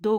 2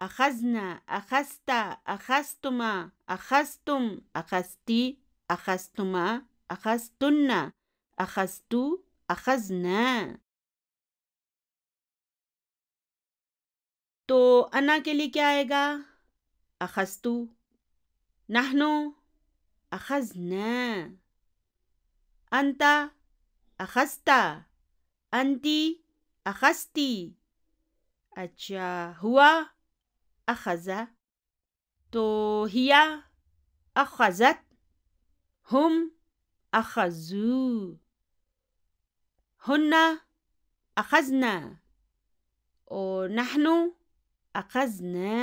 اخذنا، اخذتا، اخذتما، اخذتم، اخذتی، اخذتما، اخذتن، اخذتو، اخذنا۔ تو انا کے لیے کیا آئے گا؟ اخذتو، نحنو، اخذنا، انتا، اخذتا، انتی، اخذتی۔ اچھا، ہوا، اخذا، تو ہیا، اخذت، ہم، اخذو، ہن، اخذنا، اور نحنو، اخذنا۔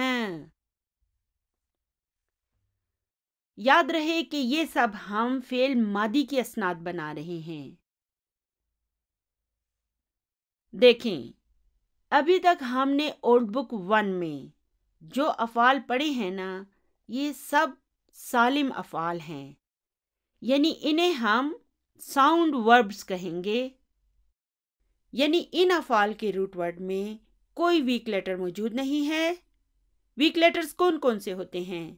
یاد رہے کہ یہ سب ہم فعل ماضی کی اسناد بنا رہے ہیں۔ دیکھیں، ابھی تک ہم نے اولڈ بک 1 میں جو افعال پڑھے ہیں نا، یہ سب سالم افعال ہیں، یعنی انہیں ہم ساؤنڈ وربز کہیں گے، یعنی ان افعال کے روٹ ورڈ میں کوئی ویک لیٹر موجود نہیں ہے۔ ویک لیٹرز کون کون سے ہوتے ہیں؟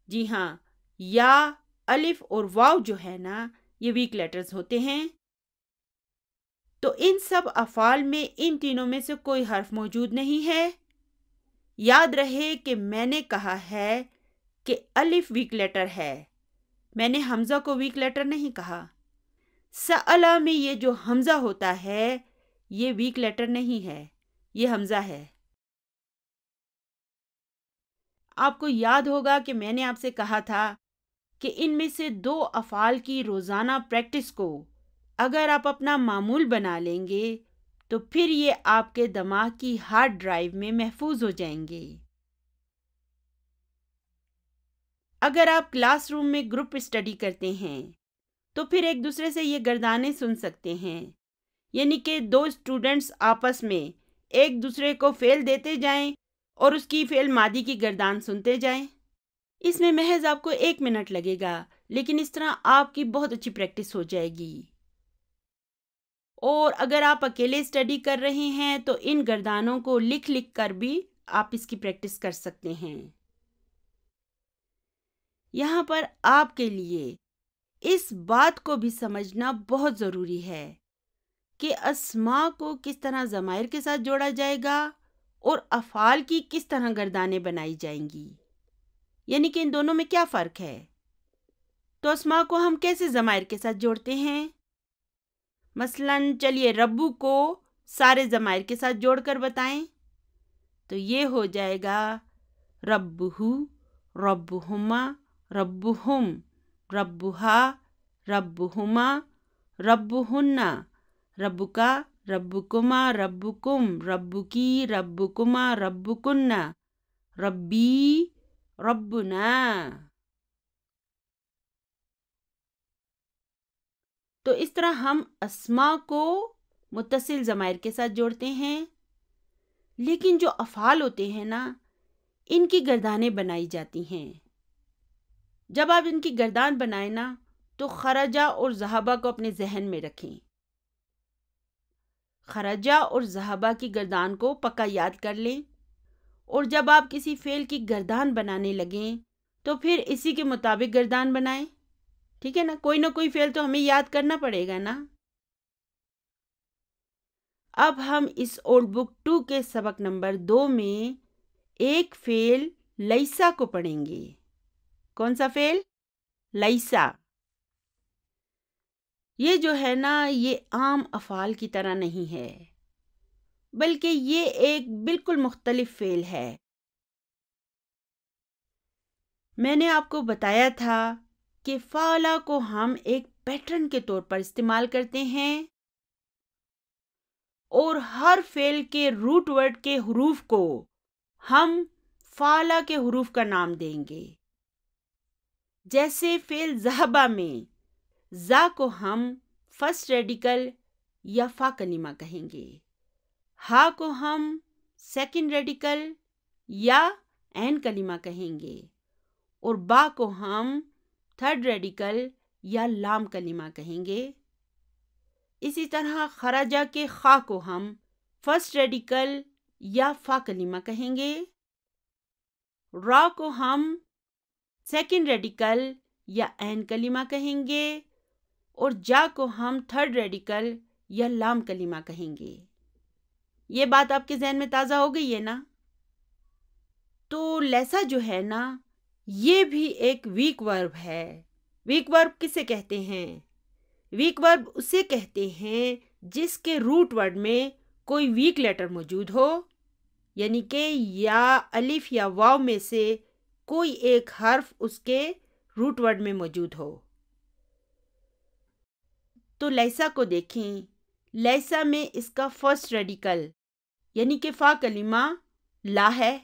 جی ہاں، یا، الف اور واو جو ہے نا، یہ ویک لیٹرز ہوتے ہیں۔ تو ان سب افعال میں ان تینوں میں سے کوئی حرف موجود نہیں ہے۔ یاد رہے کہ میں نے کہا ہے کہ الف ویک لیٹر ہے، میں نے حمزہ کو ویک لیٹر نہیں کہا۔ سألہ میں یہ جو حمزہ ہوتا ہے یہ ویک لیٹر نہیں ہے، یہ حمزہ ہے۔ آپ کو یاد ہوگا کہ میں نے آپ سے کہا تھا کہ ان میں سے 2 افعال کی روزانہ پریکٹس کو اگر آپ اپنا معمول بنا لیں گے تو پھر یہ آپ کے دماغ کی ہارڈ ڈرائیو میں محفوظ ہو جائیں گے۔ اگر آپ کلاس روم میں گروپ اسٹڈی کرتے ہیں تو پھر ایک دوسرے سے یہ گردانیں سن سکتے ہیں، یعنی کہ 2 اسٹوڈنٹس آپس میں ایک دوسرے کو فعل دیتے جائیں اور اس کی فعل ماضی کی گردان سنتے جائیں۔ اس میں محض آپ کو 1 منٹ لگے گا، لیکن اس طرح آپ کی بہت اچھی پریکٹس ہو جائے گی۔ اور اگر آپ اکیلے اسٹڈی کر رہے ہیں تو ان گردانوں کو لکھ لکھ کر بھی آپ اس کی پریکٹس کر سکتے ہیں۔ یہاں پر آپ کے لیے اس بات کو بھی سمجھنا بہت ضروری ہے کہ اسماء کو کس طرح ضمائر کے ساتھ جوڑا جائے گا اور افعال کی کس طرح گردانیں بنائی جائیں گی، یعنی کہ ان دونوں میں کیا فرق ہے۔ تو اسماء کو ہم کیسے ضمائر کے ساتھ جوڑتے ہیں؟ مثلاً چلیے ربو کو سارے ضمائر کے ساتھ جوڑ کر بتائیں تو یہ ہو جائے گا ربہو، ربہما، ربہم، ربہا، ربہما، ربہن، ربکا، ربکما، ربکم، ربکی، ربکما، ربکن، ربی، ربنا۔ تو اس طرح ہم اسماء کو متصل ضمائر کے ساتھ جوڑتے ہیں، لیکن جو افعال ہوتے ہیں نا، ان کی گردانیں بنائی جاتی ہیں۔ جب آپ ان کی گردان بنائیں نا تو خرجہ اور ذہبہ کو اپنے ذہن میں رکھیں۔ خرجہ اور ذہبہ کی گردان کو پکا یاد کر لیں، اور جب آپ کسی فعل کی گردان بنانے لگیں تو پھر اسی کے مطابق گردان بنائیں، ٹھیک ہے نا؟ کوئی نہ کوئی فعل تو ہمیں یاد کرنا پڑے گا نا۔ اب ہم اس اولڈ بک 2 کے سبق نمبر 2 میں ایک فعل لیسا کو پڑھیں گے۔ کون سا فعل؟ لیسا۔ یہ جو ہے نا، یہ عام افعال کی طرح نہیں ہے، بلکہ یہ ایک بالکل مختلف فعل ہے۔ میں نے آپ کو بتایا تھا کہ فعلا کو ہم ایک پیٹرن کے طور پر استعمال کرتے ہیں اور ہر فعل کے روٹ ورڈ کے حروف کو ہم فعلا کے حروف کا نام دیں گے۔ جیسے فعل ذہبہ میں زا کو ہم فرسٹ ریڈیکل یا فا کلمہ کہیں گے، ہا کو ہم سیکنڈ ریڈیکل یا عین کلمہ کہیں گے، اور با کو ہم تھرڈ ریڈیکل یا لام کلمہ کہیں گے۔ اسی طرح خرجہ کے خا کو ہم فرسٹ ریڈیکل یا فا کلمہ کہیں گے، را کو ہم سیکنڈ ریڈیکل یا عین کلمہ کہیں گے اور جا کو ہم تھرڈ ریڈیکل یا لام کلمہ کہیں گے۔ یہ بات آپ کے ذہن میں تازہ ہو گئی ہے نا؟ تو لیسا جو ہے نا، یہ بھی ایک ویک ورب ہے۔ ویک ورب کسے کہتے ہیں؟ ویک ورب اسے کہتے ہیں جس کے روٹ ورڈ میں کوئی ویک لیٹر موجود ہو، یعنی کہ یا الف یا واو میں سے کوئی ایک حرف اس کے روٹ ورڈ میں موجود ہو۔ تو لیسا کو دیکھیں، لیسا میں اس کا فرسٹ ریڈیکل یعنی کہ فا کلمہ لا ہے،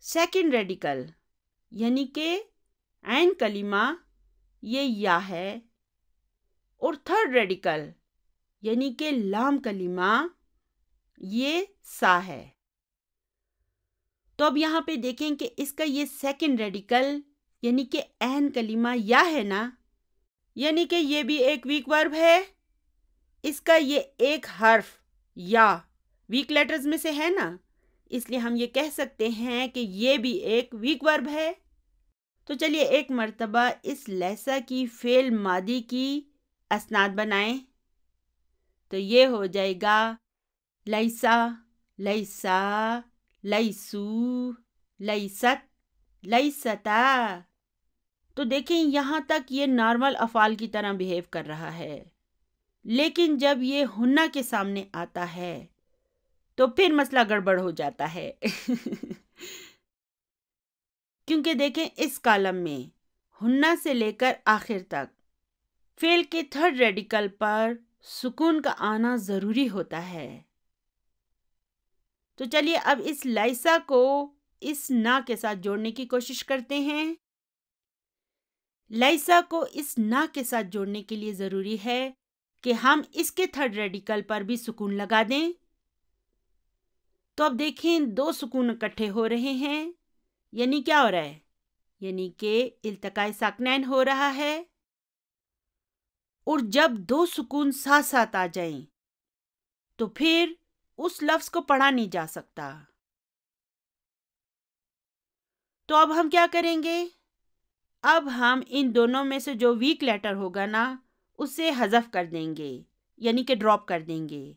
سیکنڈ ریڈیکل یعنی کہ عین کلمہ یہ یا ہے، اور تھرڈ ریڈیکل یعنی کہ لام کلمہ یہ سا ہے۔ تو اب یہاں پہ دیکھیں کہ اس کا یہ سیکنڈ ریڈیکل یعنی کہ عین کلمہ یا ہے نا، یعنی کہ یہ بھی ایک ویک ورب ہے۔ اس کا یہ ایک حرف یا ویک لیٹرز میں سے ہے نا، اس لیے ہم یہ کہہ سکتے ہیں کہ یہ بھی ایک ویک ورب ہے۔ تو چلیے ایک مرتبہ اس لیسا کی فعل ماضی کی اسناد بنائیں۔ تو یہ ہو جائے گا لیسا، لیسا، لیسو، لیست، لیستا۔ تو دیکھیں یہاں تک یہ نارمل افعال کی طرح بیہیو کر رہا ہے، لیکن جب یہ ہنہ کے سامنے آتا ہے تو پھر مسئلہ گڑبڑ ہو جاتا ہے۔ کیونکہ دیکھیں اس کالم میں ہنہ سے لے کر آخر تک فعل کے تھرڈ ریڈیکل پر سکون کا آنا ضروری ہوتا ہے۔ تو چلیے اب اس لیسا کو اس نا کے ساتھ جوڑنے کی کوشش کرتے ہیں۔ لیسا کو اس نا کے ساتھ جوڑنے کے لیے ضروری ہے کہ ہم اس کے تھرڈ ریڈیکل پر بھی سکون لگا دیں۔ تو اب دیکھیں دو سکون اکٹھے ہو رہے ہیں، یعنی کیا ہو رہا ہے؟ یعنی کہ التقاء ساکنین ہو رہا ہے، اور جب دو سکون ساتھ ساتھ آ جائیں تو پھر اس لفظ کو پڑھا نہیں جا سکتا۔ تو اب ہم کیا کریں گے؟ اب ہم ان دونوں میں سے جو ویک لیٹر ہوگا نا اسے حذف کر دیں گے، یعنی کہ ڈراپ کر دیں گے۔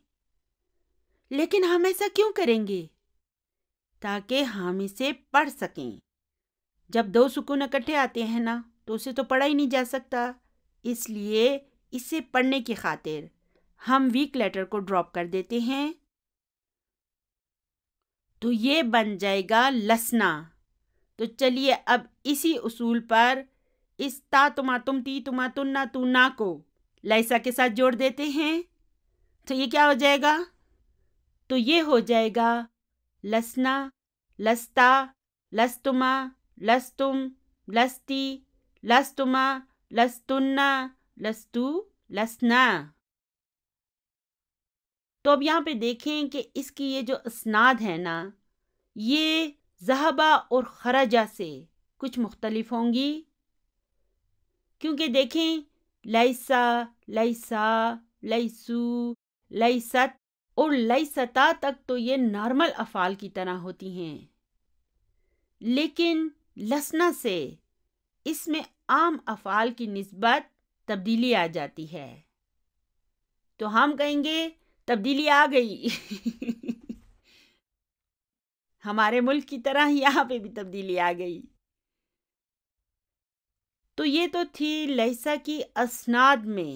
لیکن ہم ایسا کیوں کریں گے؟ تاکہ ہم اسے پڑھ سکیں۔ جب دو سکون اکٹھے آتے ہیں نا تو اسے تو پڑھا ہی نہیں جا سکتا، اس لیے اسے پڑھنے کی خاطر ہم ویک لیٹر کو ڈراپ کر دیتے ہیں۔ تو یہ بن جائے گا لسنا۔ تو چلیے اب اسی اصول پر اس تا تما تم تی تما تنا تو نا کو لیسا کے ساتھ جوڑ دیتے ہیں۔ تو یہ کیا ہو جائے گا؟ تو یہ ہو جائے گا لسنا، لستا، لستما، لستم، لستی، لستما، لستنا، لستو، لسنا۔ تو اب یہاں پہ دیکھیں کہ اس کی یہ جو اسناد ہے نا، یہ ذہبہ اور خرجہ سے کچھ مختلف ہوں گی، کیونکہ دیکھیں لیسا، لیسا، لیسو، لیست اور لیستا تک تو یہ نارمل افعال کی طرح ہوتی ہیں، لیکن لسنا سے اس میں عام افعال کی نسبت تبدیلی آ جاتی ہے۔ تو ہم کہیں گے تبدیلی آ گئی۔ ہمارے ملک کی طرح یہاں پہ بھی تبدیلی آ گئی۔ تو یہ تو تھی لیسا کی اسناد میں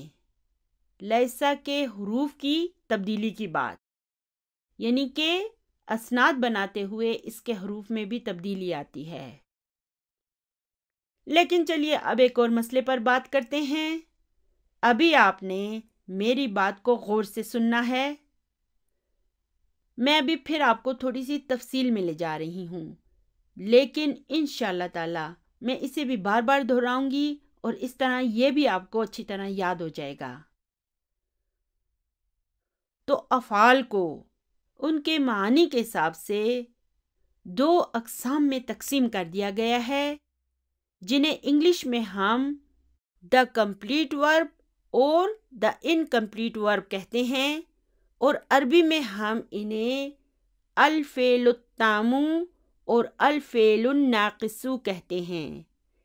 لیسا کے حروف کی تبدیلی کی بات، یعنی کہ اسناد بناتے ہوئے اس کے حروف میں بھی تبدیلی آتی ہے۔ لیکن چلیے اب ایک اور مسئلے پر بات کرتے ہیں۔ ابھی آپ نے میری بات کو غور سے سننا ہے، میں ابھی پھر آپ کو تھوڑی سی تفصیل میں لے جا رہی ہوں، لیکن انشاءاللہ تعالی میں اسے بھی بار بار دہراؤں گی اور اس طرح یہ بھی آپ کو اچھی طرح یاد ہو جائے گا۔ تو افعال کو ان کے معنی کے حساب سے دو اقسام میں تقسیم کر دیا گیا ہے، جنہیں انگلش میں ہم دا کمپلیٹ ورب اور دا انکمپلیٹ ورب کہتے ہیں، اور عربی میں ہم انہیں الفعل التام اور الفعل الناقص کہتے ہیں۔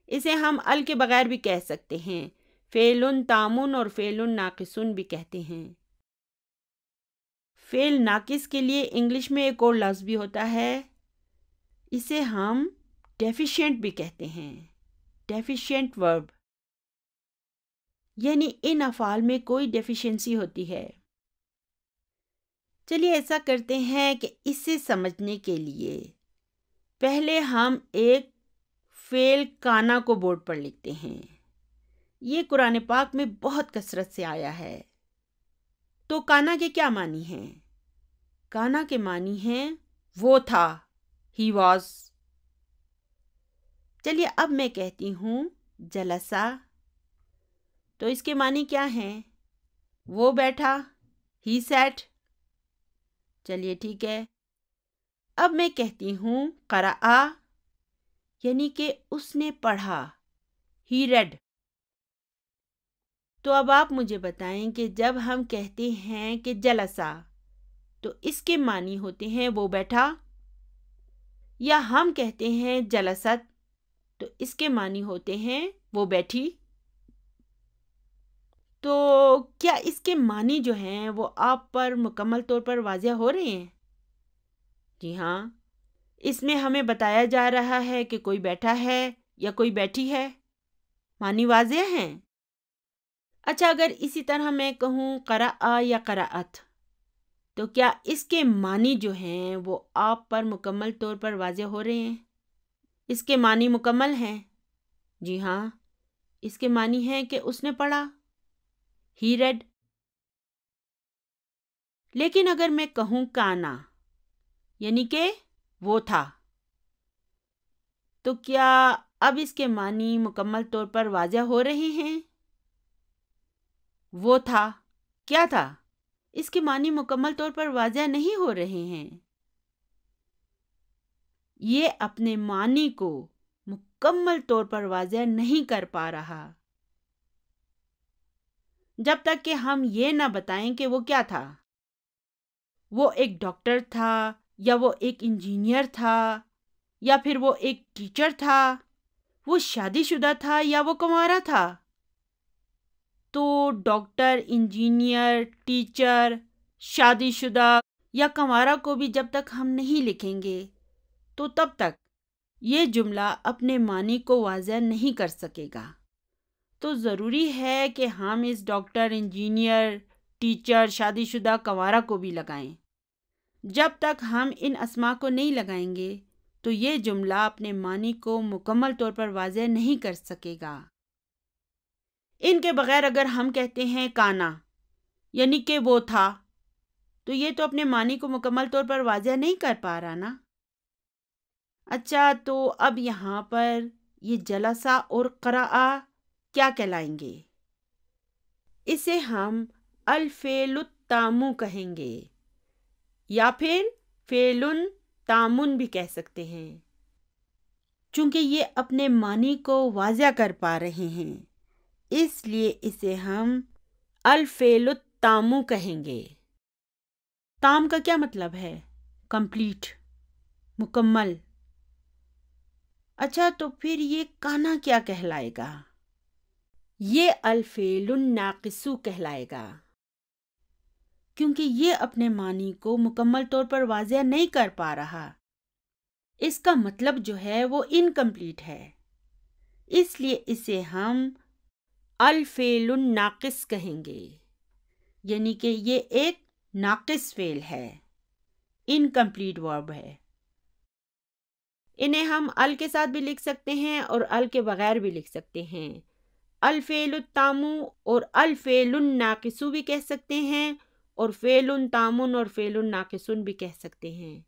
اسے ہم ال کے بغیر بھی کہہ سکتے ہیں، فعل تام اور فعل ناقص بھی کہتے ہیں۔ فعل ناقص کے لیے انگلش میں ایک اور لفظ بھی ہوتا ہے، اسے ہم ڈیفیشینٹ بھی کہتے ہیں، ڈیفیشینٹ ورب، یعنی ان افعال میں کوئی ڈیفیشنسی ہوتی ہے۔ چلیے ایسا کرتے ہیں کہ اسے سمجھنے کے لیے پہلے ہم ایک فعل کانا کو بورڈ پر لکھتے ہیں۔ یہ قرآن پاک میں بہت کثرت سے آیا ہے۔ تو کانا کے کیا معنی ہیں؟ کانا کے معنی ہیں وہ تھا، ہی واز۔ چلیے اب میں کہتی ہوں جلسہ، تو اس کے معنی کیا ہیں؟ وہ بیٹھا، ہی سیٹ۔ چلیے ٹھیک ہے۔ اب میں کہتی ہوں قرأ، یعنی کہ اس نے پڑھا، ہی ریڈ۔ تو اب آپ مجھے بتائیں کہ جب ہم کہتے ہیں کہ جلسہ تو اس کے معنی ہوتے ہیں وہ بیٹھا، یا ہم کہتے ہیں جلست تو اس کے معنی ہوتے ہیں وہ بیٹھی؟ تو کیا اس کے معنی جو ہیں وہ آپ پر مکمل طور پر واضح ہو رہے ہیں؟ جی ہاں، اس میں ہمیں بتایا جا رہا ہے کہ کوئی بیٹھا ہے یا کوئی بیٹھی ہے، معنی واضح ہیں۔ اچھا، اگر اسی طرح میں کہوں قرأ یا قرأت تو کیا اس کے معنی جو ہیں وہ آپ پر مکمل طور پر واضح ہو رہے ہیں؟ اس کے معنی مکمل ہیں؟ جی ہاں، اس کے معنی ہیں کہ اس نے پڑھا، ہی ریڈ۔ لیکن اگر میں کہوں کانا، یعنی کہ وہ تھا، تو کیا اب اس کے معنی مکمل طور پر واضح ہو رہے ہیں؟ وہ تھا کیا تھا؟ اس کے معنی مکمل طور پر واضح نہیں ہو رہے ہیں۔ یہ اپنے معنی کو مکمل طور پر واضح نہیں کر پا رہا جب تک کہ ہم یہ نہ بتائیں کہ وہ کیا تھا۔ وہ ایک ڈاکٹر تھا، یا وہ ایک انجینئر تھا، یا پھر وہ ایک ٹیچر تھا، وہ شادی شدہ تھا یا وہ کنوارا تھا۔ تو ڈاکٹر، انجینئر، ٹیچر، شادی شدہ یا کنوارا کو بھی جب تک ہم نہیں لکھیں گے تو تب تک یہ جملہ اپنے معنی کو واضح نہیں کر سکے گا۔ تو ضروری ہے کہ ہم اس ڈاکٹر، انجینئر، ٹیچر، شادی شدہ، کنوارا کو بھی لگائیں۔ جب تک ہم ان اسما کو نہیں لگائیں گے تو یہ جملہ اپنے معنی کو مکمل طور پر واضح نہیں کر سکے گا۔ ان کے بغیر اگر ہم کہتے ہیں کانا، یعنی کہ وہ تھا، تو یہ تو اپنے معنی کو مکمل طور پر واضح نہیں کر پا رہا نا۔ اچھا، تو اب یہاں پر یہ جلسہ اور قرأ کیا کہلائیں گے؟ اسے ہم الفعل التام کہیں گے، یا پھر فعل تام بھی کہہ سکتے ہیں، چونکہ یہ اپنے معنی کو واضح کر پا رہے ہیں، اس لیے اسے ہم الفعل التام کہیں گے۔ تام کا کیا مطلب ہے؟ کمپلیٹ، مکمل۔ اچھا، تو پھر یہ کانا کیا کہلائے گا؟ یہ الفعل الناقص کہلائے گا، کیونکہ یہ اپنے معنی کو مکمل طور پر واضح نہیں کر پا رہا۔ اس کا مطلب جو ہے وہ انکمپلیٹ ہے، اس لیے اسے ہم الفعل الناقص کہیں گے، یعنی کہ یہ ایک ناقص فعل ہے، انکمپلیٹ ورب ہے۔ انہیں ہم ال کے ساتھ بھی لکھ سکتے ہیں اور ال کے بغیر بھی لکھ سکتے ہیں۔ الفعل التام اور الفعل الناقص بھی کہہ سکتے ہیں، اور فعل تام اور فعل ناقص بھی کہہ سکتے ہیں۔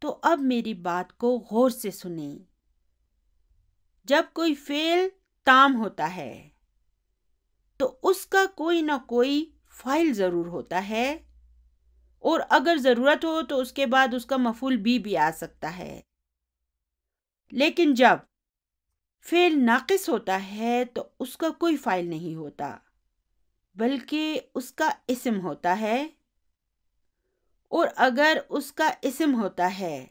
تو اب میری بات کو غور سے سنیں۔ جب کوئی فعل تام ہوتا ہے تو اس کا کوئی نہ کوئی فاعل ضرور ہوتا ہے، اور اگر ضرورت ہو تو اس کے بعد اس کا مفعول بھی آ سکتا ہے۔ لیکن جب فعل ناقص ہوتا ہے تو اس کا کوئی فاعل نہیں ہوتا، بلکہ اس کا اسم ہوتا ہے، اور اگر اس کا اسم ہوتا ہے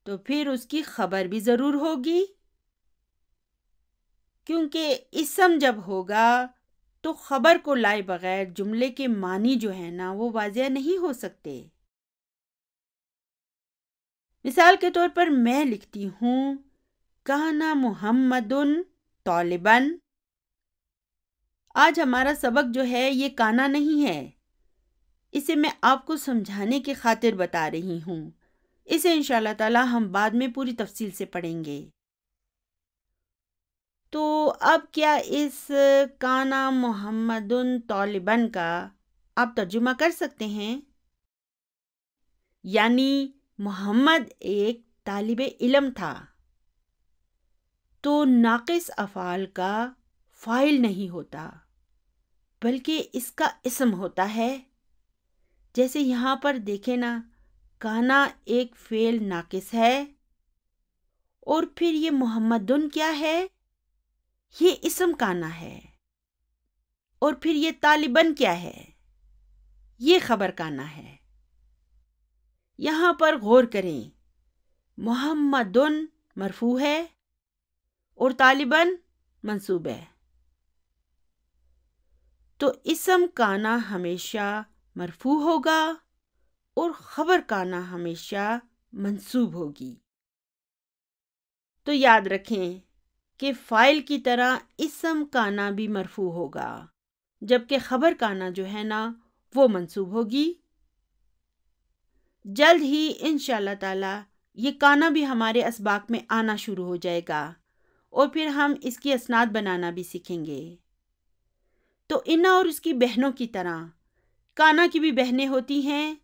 تو پھر اس کی خبر بھی ضرور ہوگی، کیونکہ اسم جب ہوگا تو خبر کو لائے بغیر جملے کے معنی جو ہے نا وہ واضح نہیں ہو سکتے۔ مثال کے طور پر میں لکھتی ہوں کانا محمد طالباً۔ آج ہمارا سبق جو ہے یہ کانا نہیں ہے، اسے میں آپ کو سمجھانے کی خاطر بتا رہی ہوں، اسے انشاءاللہ تعالی ہم بعد میں پوری تفصیل سے پڑھیں گے۔ تو اب کیا اس کانا محمد طالباً کا آپ ترجمہ کر سکتے ہیں؟ یعنی محمد ایک طالب علم تھا، تو ناقص افعال کا فاعل نہیں ہوتا بلکہ اس کا اسم ہوتا ہے۔ جیسے یہاں پر دیکھیں نا، کانا ایک فعل ناقص ہے، اور پھر یہ محمدن کیا ہے؟ یہ اسم کانا ہے، اور پھر یہ طالباً کیا ہے؟ یہ خبر کانا ہے۔ یہاں پر غور کریں، محمدن مرفوع ہے اور طالباً منصوب ہے، تو اسم کانا ہمیشہ مرفوع ہوگا اور خبر کانا ہمیشہ منصوب ہوگی۔ تو یاد رکھیں کہ فاعل کی طرح اسم کانا بھی مرفوع ہوگا، جبکہ خبر کانا جو ہے نا وہ منصوب ہوگی۔ جلد ہی انشاءاللہ تعالی یہ کانا بھی ہمارے اسباق میں آنا شروع ہو جائے گا، اور پھر ہم اس کی اسناد بنانا بھی سیکھیں گے۔ تو انا اور اس کی بہنوں کی طرح کانا کی بھی بہنیں ہوتی ہیں،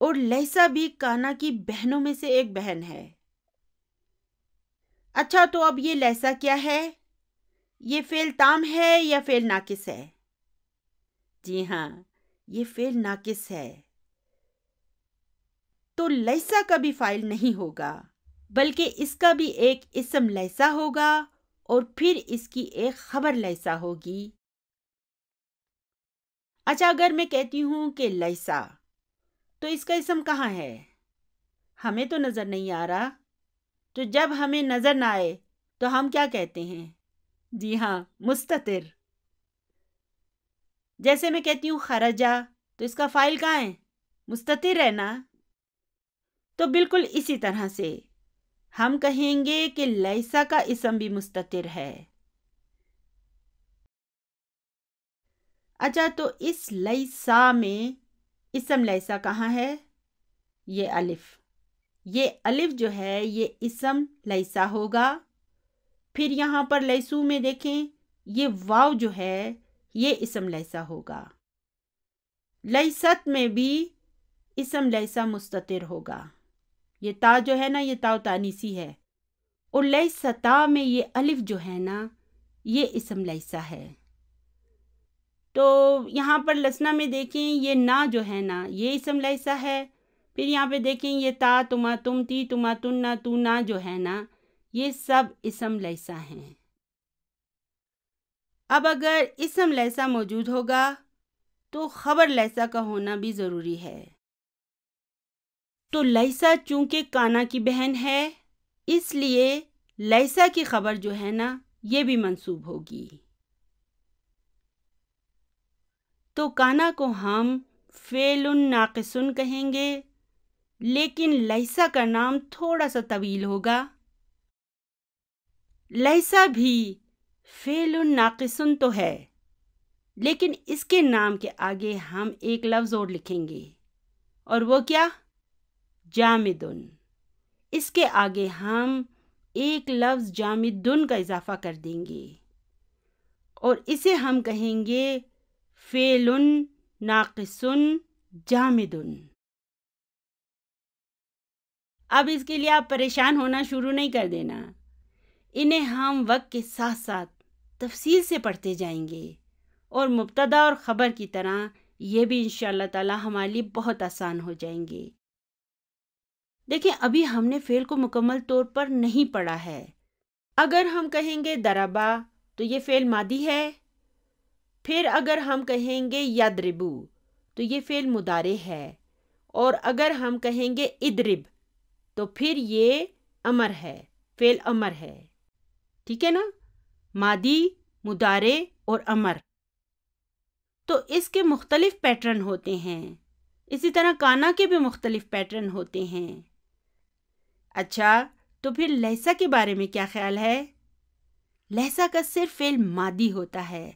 اور لیسا بھی کانا کی بہنوں میں سے ایک بہن ہے۔ اچھا، تو اب یہ لیسا کیا ہے؟ یہ فعل تام ہے یا فعل ناقص ہے؟ جی ہاں، یہ فعل ناقص ہے، تو لیسا کا بھی فاعل نہیں ہوگا بلکہ اس کا بھی ایک اسم لیسا ہوگا، اور پھر اس کی ایک خبر لیسا ہوگی۔ اچھا، اگر میں کہتی ہوں کہ لیسا، تو اس کا اسم کہاں ہے؟ ہمیں تو نظر نہیں آ رہا، تو جب ہمیں نظر نہ آئے تو ہم کیا کہتے ہیں؟ جی ہاں، مستتر۔ جیسے میں کہتی ہوں خرجا، تو اس کا فاعل کہاں ہے؟ مستتر ہے نا؟ تو بالکل اسی طرح سے ہم کہیں گے کہ لیسا کا اسم بھی مستتر ہے۔ اچھا، تو اس لیسا میں اسم لیسا کہاں ہے؟ یہ الف جو ہے یہ اسم لیسا ہوگا۔ پھر یہاں پر لیسو میں دیکھیں، یہ واو جو ہے یہ اسم لیسا ہوگا۔ لیست میں بھی اسم لیسا مستتر ہوگا، یہ تا جو ہے نا یہ تا تانیسی ہے، اور لیستا میں یہ الف جو ہے نا یہ اسم لیسا ہے۔ تو یہاں پر لسنا میں دیکھیں، یہ نا جو ہے نا یہ اسم لیسا ہے۔ پھر یہاں پہ دیکھیں یہ تا، تما، تم، تی، تما، تن، نا، تو، نا جو ہے نا یہ سب اسم لیسا ہیں۔ اب اگر اسم لیسا موجود ہوگا تو خبر لیسا کا ہونا بھی ضروری ہے۔ تو لیسا چونکہ کانا کی بہن ہے، اس لیے لیسا کی خبر جو ہے نا یہ بھی منصوب ہوگی۔ تو کانا کو ہم فعل ناقص کہیں گے، لیکن لیسا کا نام تھوڑا سا طویل ہوگا۔ لیسا بھی فعل ناقص تو ہے، لیکن اس کے نام کے آگے ہم ایک لفظ اور لکھیں گے، اور وہ کیا؟ جامدن۔ اس کے آگے ہم ایک لفظ جامدن کا اضافہ کر دیں گے، اور اسے ہم کہیں گے فعل ناقص جامدن۔ اب اس کے لیے آپ پریشان ہونا شروع نہیں کر دینا، انہیں ہم وقت کے ساتھ ساتھ تفصیل سے پڑھتے جائیں گے، اور مبتدا اور خبر کی طرح یہ بھی انشاءاللہ تعالی ہمارے لیے بہت آسان ہو جائیں گے۔ دیکھیں، ابھی ہم نے فعل کو مکمل طور پر نہیں پڑھا ہے۔ اگر ہم کہیں گے دربا تو یہ فعل ماضی ہے، پھر اگر ہم کہیں گے یدربو تو یہ فعل مضارع ہے، اور اگر ہم کہیں گے ادرب تو پھر یہ امر ہے، فعل امر ہے، ٹھیک ہے نا، ماضی، مضارع اور امر۔ تو اس کے مختلف پیٹرن ہوتے ہیں، اسی طرح کانا کے بھی مختلف پیٹرن ہوتے ہیں۔ اچھا، تو پھر لیسا کے بارے میں کیا خیال ہے؟ لیسا کا صرف فعل ماضی ہوتا ہے،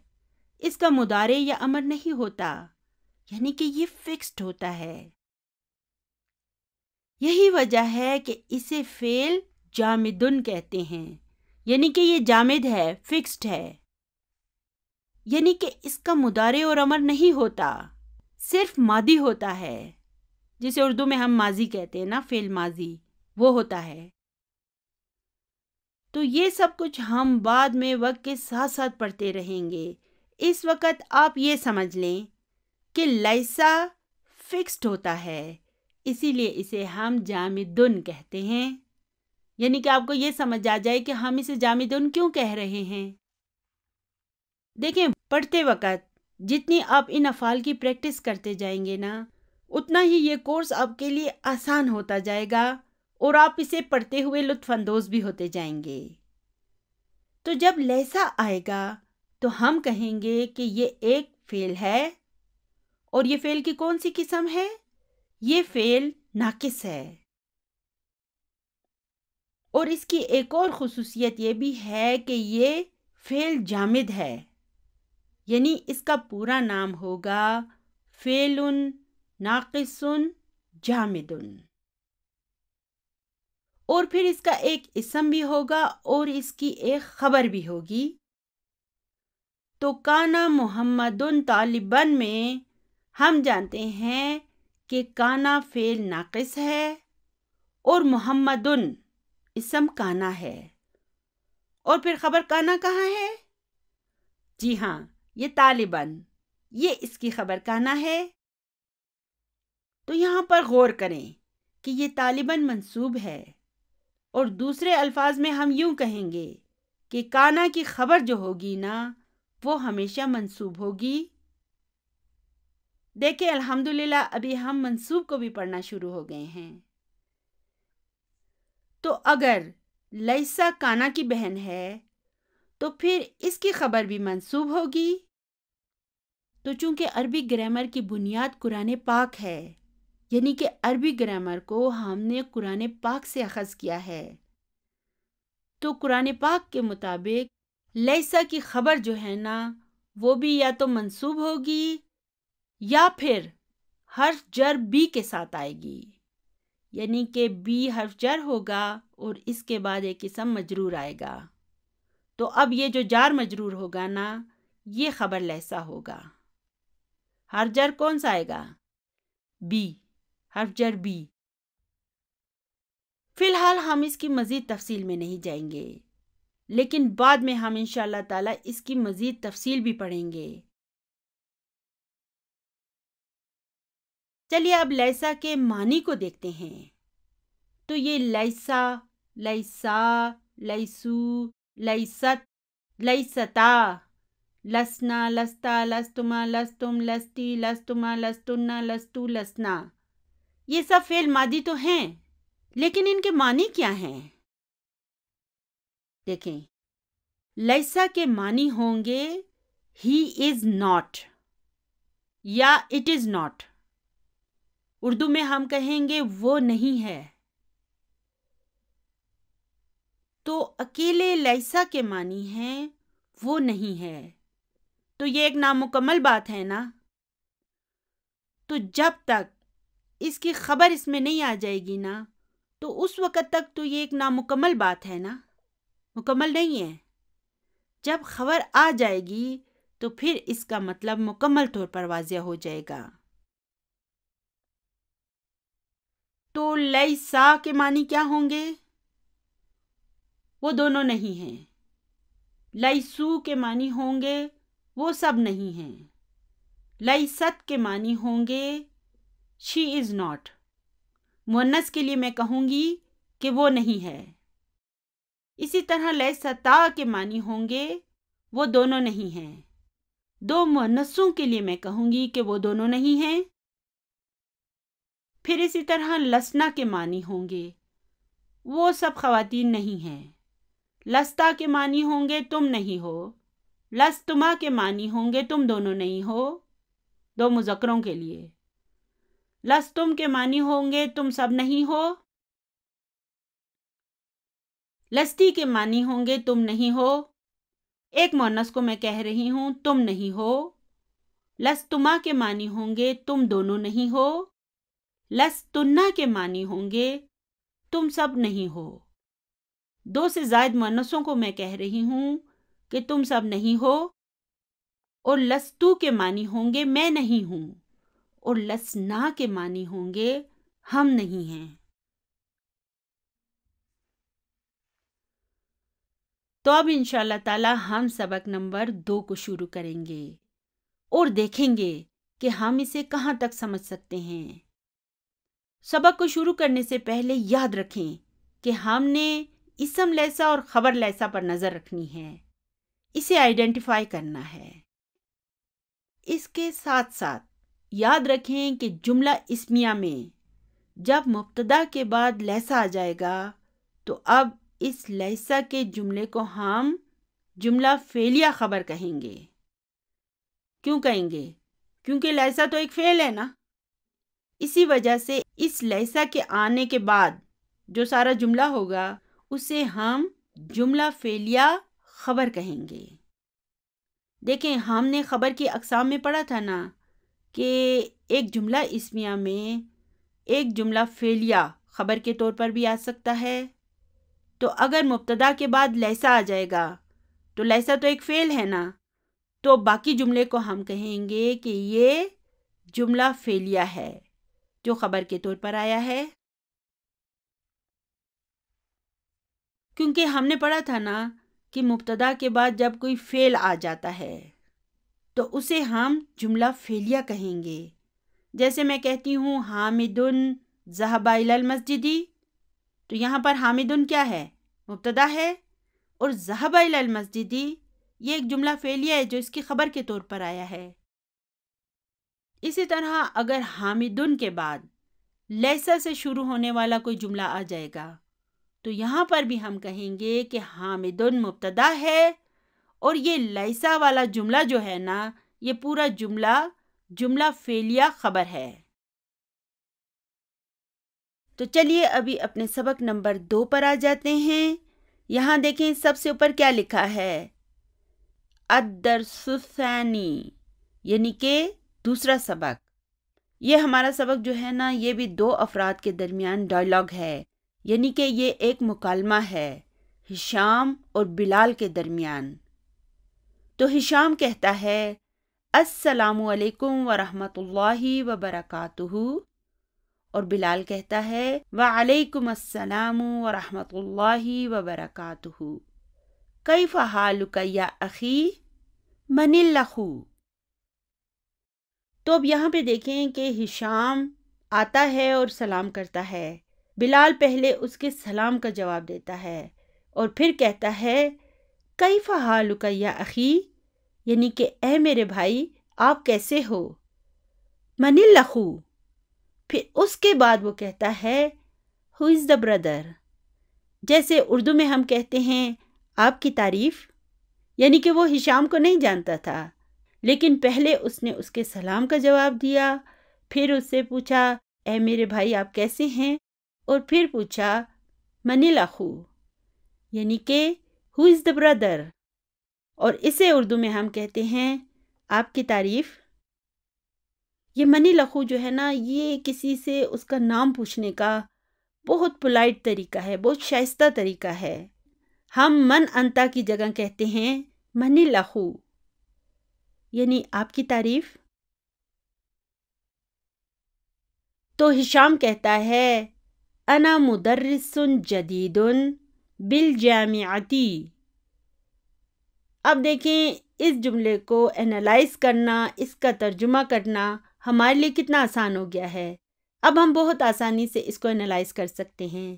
اس کا مضارع یا امر نہیں ہوتا، یعنی کہ یہ فکسڈ ہوتا ہے۔ یہی وجہ ہے کہ اسے فعل جامدن کہتے ہیں، یعنی کہ یہ جامد ہے، فکسڈ ہے، یعنی کہ اس کا مضارع اور امر نہیں ہوتا، صرف ماضی ہوتا ہے، جسے اردو میں ہم ماضی کہتے ہیں نا، فعل ماضی وہ ہوتا ہے۔ تو یہ سب کچھ ہم بعد میں وقت کے ساتھ ساتھ پڑھتے رہیں گے۔ اس وقت آپ یہ سمجھ لیں کہ لیسا فکسڈ ہوتا ہے، اسی لیے اسے ہم جامدن کہتے ہیں، یعنی کہ آپ کو یہ سمجھ آ جائے کہ ہم اسے جامدن کیوں کہہ رہے ہیں۔ دیکھیں، پڑھتے وقت جتنی آپ ان افعال کی پریکٹس کرتے جائیں گے نا، اتنا ہی یہ کورس آپ کے لیے آسان ہوتا جائے گا اور آپ اسے پڑھتے ہوئے لطف اندوز بھی ہوتے جائیں گے۔ تو جب لیسا آئے گا تو ہم کہیں گے کہ یہ ایک فعل ہے، اور یہ فعل کی کون سی قسم ہے؟ یہ فعل ناقص ہے، اور اس کی ایک اور خصوصیت یہ بھی ہے کہ یہ فعل جامد ہے، یعنی اس کا پورا نام ہوگا فعل ناقص جامد، اور پھر اس کا ایک اسم بھی ہوگا اور اس کی ایک خبر بھی ہوگی۔ تو کانا محمد طالبن میں ہم جانتے ہیں کہ کانا فعل ناقص ہے اور محمد اسم کانا ہے، اور پھر خبر کانا کہاں ہے؟ جی ہاں، یہ طالبن، یہ اس کی خبر کانا ہے۔ تو یہاں پر غور کریں کہ یہ طالباً منصوب ہے، اور دوسرے الفاظ میں ہم یوں کہیں گے کہ کانا کی خبر جو ہوگی نا، وہ ہمیشہ منصوب ہوگی۔ دیکھیں، الحمدللہ ابھی ہم منصوب کو بھی پڑھنا شروع ہو گئے ہیں۔ تو اگر لیسا کانا کی بہن ہے تو پھر اس کی خبر بھی منصوب ہوگی۔ تو چونکہ عربی گرامر کی بنیاد قرآن پاک ہے، یعنی کہ عربی گرامر کو ہم نے قرآن پاک سے اخذ کیا ہے، تو قرآن پاک کے مطابق لیسا کی خبر جو ہے نا، وہ بھی یا تو منصوب ہوگی یا پھر حرف جر بی کے ساتھ آئے گی، یعنی کہ بی حرف جر ہوگا اور اس کے بعد ایک اسم مجرور آئے گا۔ تو اب یہ جو جار مجرور ہوگا نا، یہ خبر لیسا ہوگا۔ حرف جر کون سا آئے گا؟ بی، حرف جر بی۔ فی الحال ہم اس کی مزید تفصیل میں نہیں جائیں گے، لیکن بعد میں ہم انشاءاللہ تعالی اس کی مزید تفصیل بھی پڑھیں گے۔ چلیے اب لیسا کے معنی کو دیکھتے ہیں۔ تو یہ لیسا، لیسا، لیسو، لیست، لیستا، لسنا، لستا، لستما، لستم، لستی، لستما، لستنا، لستو، لسنا، یہ سب فعل ماضی تو ہیں، لیکن ان کے معنی کیا ہیں؟ دیکھیں، لیسا کے معنی ہوں گے ہی از ناٹ یا اٹ از ناٹ۔ اردو میں ہم کہیں گے وہ نہیں ہے۔ تو اکیلے لیسا کے معنی ہیں وہ نہیں ہے، تو یہ ایک نامکمل بات ہے نا۔ تو جب تک اس کی خبر اس میں نہیں آ جائے گی نا، تو اس وقت تک تو یہ ایک نامکمل بات ہے نا، مکمل نہیں ہے۔ جب خبر آ جائے گی تو پھر اس کا مطلب مکمل طور پر واضح ہو جائے گا۔ تو لیسا کے معنی کیا ہوں گے؟ وہ دونوں نہیں ہیں۔ لیسو کے معنی ہوں گے وہ سب نہیں ہیں۔ لیست کے معنی ہوں گے شی از ناٹ۔ مؤنث کے لیے میں کہوں گی کہ وہ نہیں ہے۔ اسی طرح لیستا کے معنی ہوں گے وہ دونوں نہیں ہیں۔ دو مؤنثوں کے لیے میں کہوں گی کہ وہ دونوں نہیں ہیں۔ پھر اسی طرح لسنا کے معنی ہوں گے وہ سب خواتین نہیں ہیں۔ لستا کے معنی ہوں گے تم نہیں ہو، لستما کے معنی ہوں گے تم دونوں نہیں ہو، دو مذکروں کے لیے۔ لستم کے معنی ہوں گے تم سب نہیں ہو، لستی کے معنی ہوں گے تم نہیں ہو، ایک مؤنث کو میں کہہ رہی ہوں تم نہیں ہو۔ لستما کے معنی ہوں گے تم دونوں نہیں ہو، لستنا کے معنی ہوں گے تم سب نہیں ہو۔ دو سے زائد مؤنثوں کو میں کہہ رہی ہوں کہ تم سب نہیں ہو، اور لستو کے معنی ہوں گے میں نہیں ہوں، اور لسنا کے معنی ہوں گے ہم نہیں ہیں۔ تو اب انشاءاللہ تعالی ہم سبق نمبر 2 کو شروع کریں گے اور دیکھیں گے کہ ہم اسے کہاں تک سمجھ سکتے ہیں۔ سبق کو شروع کرنے سے پہلے یاد رکھیں کہ ہم نے اسم لیسا اور خبر لیسا پر نظر رکھنی ہے، اسے آئیڈینٹیفائی کرنا ہے۔ اس کے ساتھ ساتھ یاد رکھیں کہ جملہ اسمیہ میں جب مبتدا کے بعد لیسا آ جائے گا تو اب اس لیسا کے جملے کو ہم جملہ فعلیہ خبر کہیں گے۔ کیوں کہیں گے؟ کیونکہ لیسا تو ایک فعل ہے نا۔ اسی وجہ سے اس لیسا کے آنے کے بعد جو سارا جملہ ہوگا اسے ہم جملہ فعلیہ خبر کہیں گے۔ دیکھیں، ہم نے خبر کی اقسام میں پڑھا تھا نا کہ ایک جملہ اسمیہ میں ایک جملہ فعلیہ خبر کے طور پر بھی آ سکتا ہے۔ تو اگر مبتدا کے بعد لیسا آ جائے گا تو لیسا تو ایک فعل ہے نا، تو باقی جملے کو ہم کہیں گے کہ یہ جملہ فعلیہ ہے جو خبر کے طور پر آیا ہے۔ کیونکہ ہم نے پڑھا تھا نا کہ مبتدا کے بعد جب کوئی فعل آ جاتا ہے تو اسے ہم جملہ فعلیہ کہیں گے۔ جیسے میں کہتی ہوں حامدن ذهب الى المسجد، تو یہاں پر حامدن کیا ہے؟ مبتدا ہے، اور ذهب الى المسجد یہ ایک جملہ فعلیہ ہے جو اس کی خبر کے طور پر آیا ہے۔ اسی طرح اگر حامدن کے بعد لیسا سے شروع ہونے والا کوئی جملہ آ جائے گا تو یہاں پر بھی ہم کہیں گے کہ حامدن مبتدا ہے، اور یہ لیسا والا جملہ جو ہے نا، یہ پورا جملہ فعلیہ خبر ہے۔ تو چلیے ابھی اپنے سبق نمبر 2 پر آ جاتے ہیں۔ یہاں دیکھیں سب سے اوپر کیا لکھا ہے؟ الدرس الثانی، یعنی کہ دوسرا سبق۔ یہ ہمارا سبق جو ہے نا، یہ بھی 2 افراد کے درمیان ڈائیلاگ ہے، یعنی کہ یہ ایک مکالمہ ہے ہشام اور بلال کے درمیان۔ تو ہشام کہتا ہے السلام علیکم ورحمۃ اللہ وبرکاتہ، اور بلال کہتا ہے وعلیکم السلام ورحمۃ اللہ وبرکاتہ۔ کیف حالک یا اخی؟ من الاخو؟ تو اب یہاں پہ دیکھیں کہ ہشام آتا ہے اور سلام کرتا ہے۔ بلال پہلے اس کے سلام کا جواب دیتا ہے اور پھر کہتا ہے کیف حالک یا اخی، یعنی کہ اے میرے بھائی آپ کیسے ہو؟ من الاخو؟ پھر اس کے بعد وہ کہتا ہے ہو از دا بردر، جیسے اردو میں ہم کہتے ہیں آپ کی تعریف، یعنی کہ وہ ہشام کو نہیں جانتا تھا، لیکن پہلے اس نے اس کے سلام کا جواب دیا، پھر اس سے پوچھا اے میرے بھائی آپ کیسے ہیں، اور پھر پوچھا من الاخو، یعنی کہ ہو از دا بردر، اور اسے اردو میں ہم کہتے ہیں آپ کی تعریف۔ یہ من الاخو جو ہے نا، یہ کسی سے اس کا نام پوچھنے کا بہت پولائٹ طریقہ ہے، بہت شائستہ طریقہ ہے۔ ہم من انتا کی جگہ کہتے ہیں من الاخو، یعنی آپ کی تعریف۔ تو ہشام کہتا ہے انا مدرس جدید بالجامعتی۔ اب دیکھیں اس جملے کو انالائز کرنا، اس کا ترجمہ کرنا ہمارے لیے کتنا آسان ہو گیا ہے۔ اب ہم بہت آسانی سے اس کو انالائز کر سکتے ہیں۔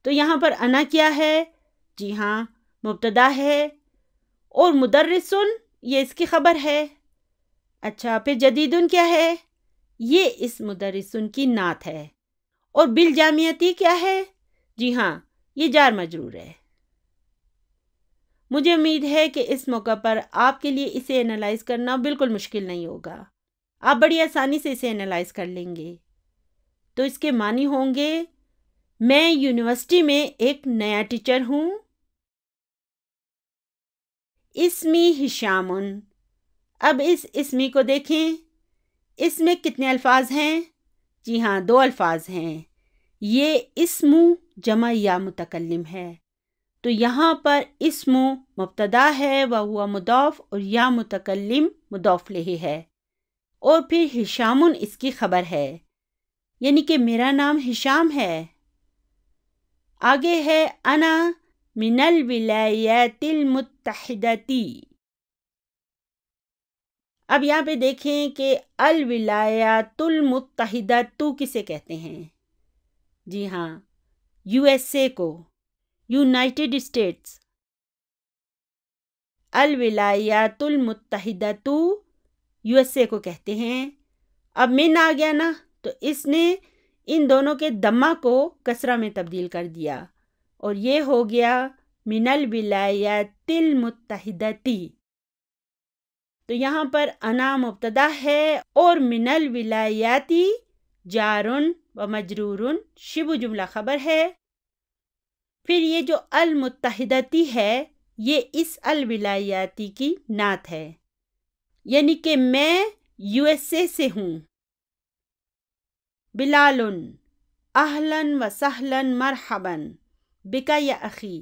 تو یہاں پر انا کیا ہے؟ جی ہاں، مبتدا ہے، اور مدرسن یہ اس کی خبر ہے۔ اچھا، پھر جدیدن کیا ہے؟ یہ اس مدرسن کی نعت ہے۔ اور بالجامعتی کیا ہے؟ جی ہاں، یہ جار مجرور ہے۔ مجھے امید ہے کہ اس موقع پر آپ کے لیے اسے انالائز کرنا بالکل مشکل نہیں ہوگا، آپ بڑی آسانی سے اسے انالائز کر لیں گے۔ تو اس کے معنی ہوں گے، میں یونیورسٹی میں ایک نیا ٹیچر ہوں۔ اسمی ہشام۔ اب اس اسمی کو دیکھیں، اس میں کتنے الفاظ ہیں؟ جی ہاں، 2 الفاظ ہیں۔ یہ اسم جمع یا متکلم ہے، تو یہاں پر اسم مبتدا ہے وہو مضاف اور یا متکلم مضاف الیہ ہے، اور پھر ہشام اس کی خبر ہے، یعنی کہ میرا نام ہشام ہے۔ آگے ہے انا من الولایات المتحدہ۔ اب یہاں پہ دیکھیں کہ الولایات المتحدہ تو کسے کہتے ہیں؟ جی ہاں، USA کو، یونائٹڈ اسٹیٹس۔ الولایات المتحدہ تو USA کو کہتے ہیں۔ اب من آ گیا نا، تو اس نے ان دونوں کے دمہ کو کسرہ میں تبدیل کر دیا، اور یہ ہو گیا من الولایات المتحدہ۔ تو یہاں پر انا مبتدا ہے اور من الولایاتی جار و مجرور شبہ جملہ خبر ہے۔ پھر یہ جو المتحدتی ہے، یہ اس الولایاتی کی نعت ہے، یعنی کہ میں USA سے ہوں۔ بلال اہلا و سہلا مرحبا بکا یا اخی،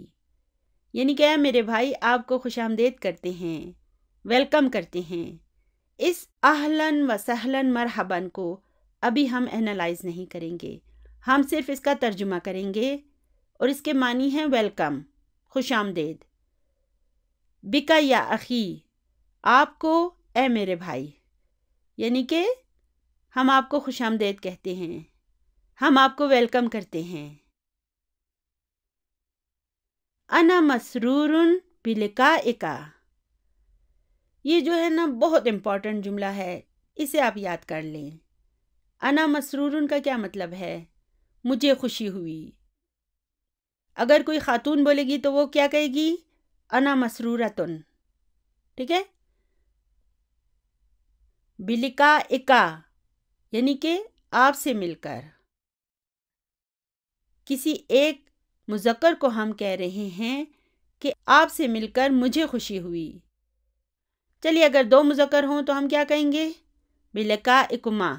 یعنی کہ میرے بھائی آپ کو خوش آمدید کرتے ہیں، ویلکم کرتے ہیں۔ اس اہلاً و سہلاً مرحباً کو ابھی ہم انالائز نہیں کریں گے، ہم صرف اس کا ترجمہ کریں گے، اور اس کے معنی ہیں ویلکم، خوش آمدید۔ بکا یا اخی، آپ کو اے میرے بھائی، یعنی کہ ہم آپ کو خوش آمدید کہتے ہیں، ہم آپ کو ویلکم کرتے ہیں۔ انا مسرور بلقائک، یہ جو ہے نا بہت امپورٹنٹ جملہ ہے، اسے آپ یاد کر لیں۔ انا مسرورن کا کیا مطلب ہے؟ مجھے خوشی ہوئی۔ اگر کوئی خاتون بولے گی تو وہ کیا کہے گی؟ انا مسرورتن، ٹھیک ہے؟ بلقائک یعنی کہ آپ سے مل کر۔ کسی ایک مذکر کو ہم کہہ رہے ہیں کہ آپ سے مل کر مجھے خوشی ہوئی۔ چلیے اگر 2 مذکر ہوں تو ہم کیا کہیں گے؟ بلقائکما۔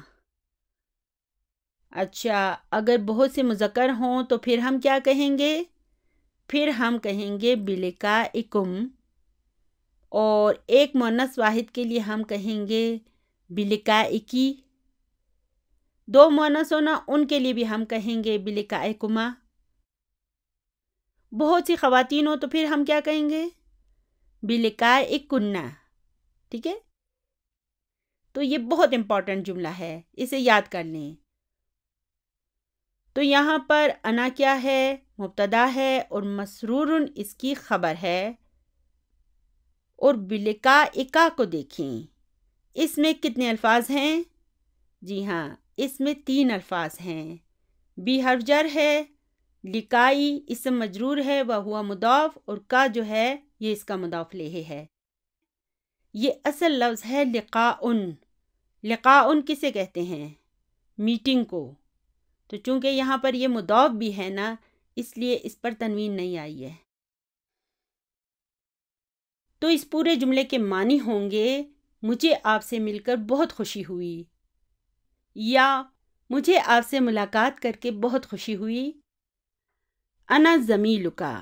اچھا، اگر بہت سے مذکر ہوں تو پھر ہم کیا کہیں گے؟ پھر ہم کہیں گے بلقائکم، اور ایک مؤنث واحد کے لیے ہم کہیں گے بلقائکی۔ 2 مؤنث ہونا ان کے لیے بھی ہم کہیں گے بلقائکما۔ بہت سی خواتین ہو تو پھر ہم کیا کہیں گے؟ بلقائکن، ٹھیک ہے؟ تو یہ بہت امپورٹنٹ جملہ ہے، اسے یاد کر لیں۔ تو یہاں پر انا کیا ہے؟ مبتدا ہے، اور مسرور اس کی خبر ہے۔ اور بلقائک کو دیکھیں، اس میں کتنے الفاظ ہیں؟ جی ہاں، اس میں 3 الفاظ ہیں۔ بی حرف جر ہے، لکائی اسم مجرور ہے وہو مضاف، اور کا جو ہے یہ اس کا مضاف الیہ ہے۔ یہ اصل لفظ ہے لقاءن۔ لقاءن کسے کہتے ہیں؟ میٹنگ کو۔ تو چونکہ یہاں پر یہ مضاف بھی ہے نا، اس لیے اس پر تنوین نہیں آئی ہے۔ تو اس پورے جملے کے معنی ہوں گے، مجھے آپ سے مل کر بہت خوشی ہوئی، یا مجھے آپ سے ملاقات کر کے بہت خوشی ہوئی۔ انا زمیلکا،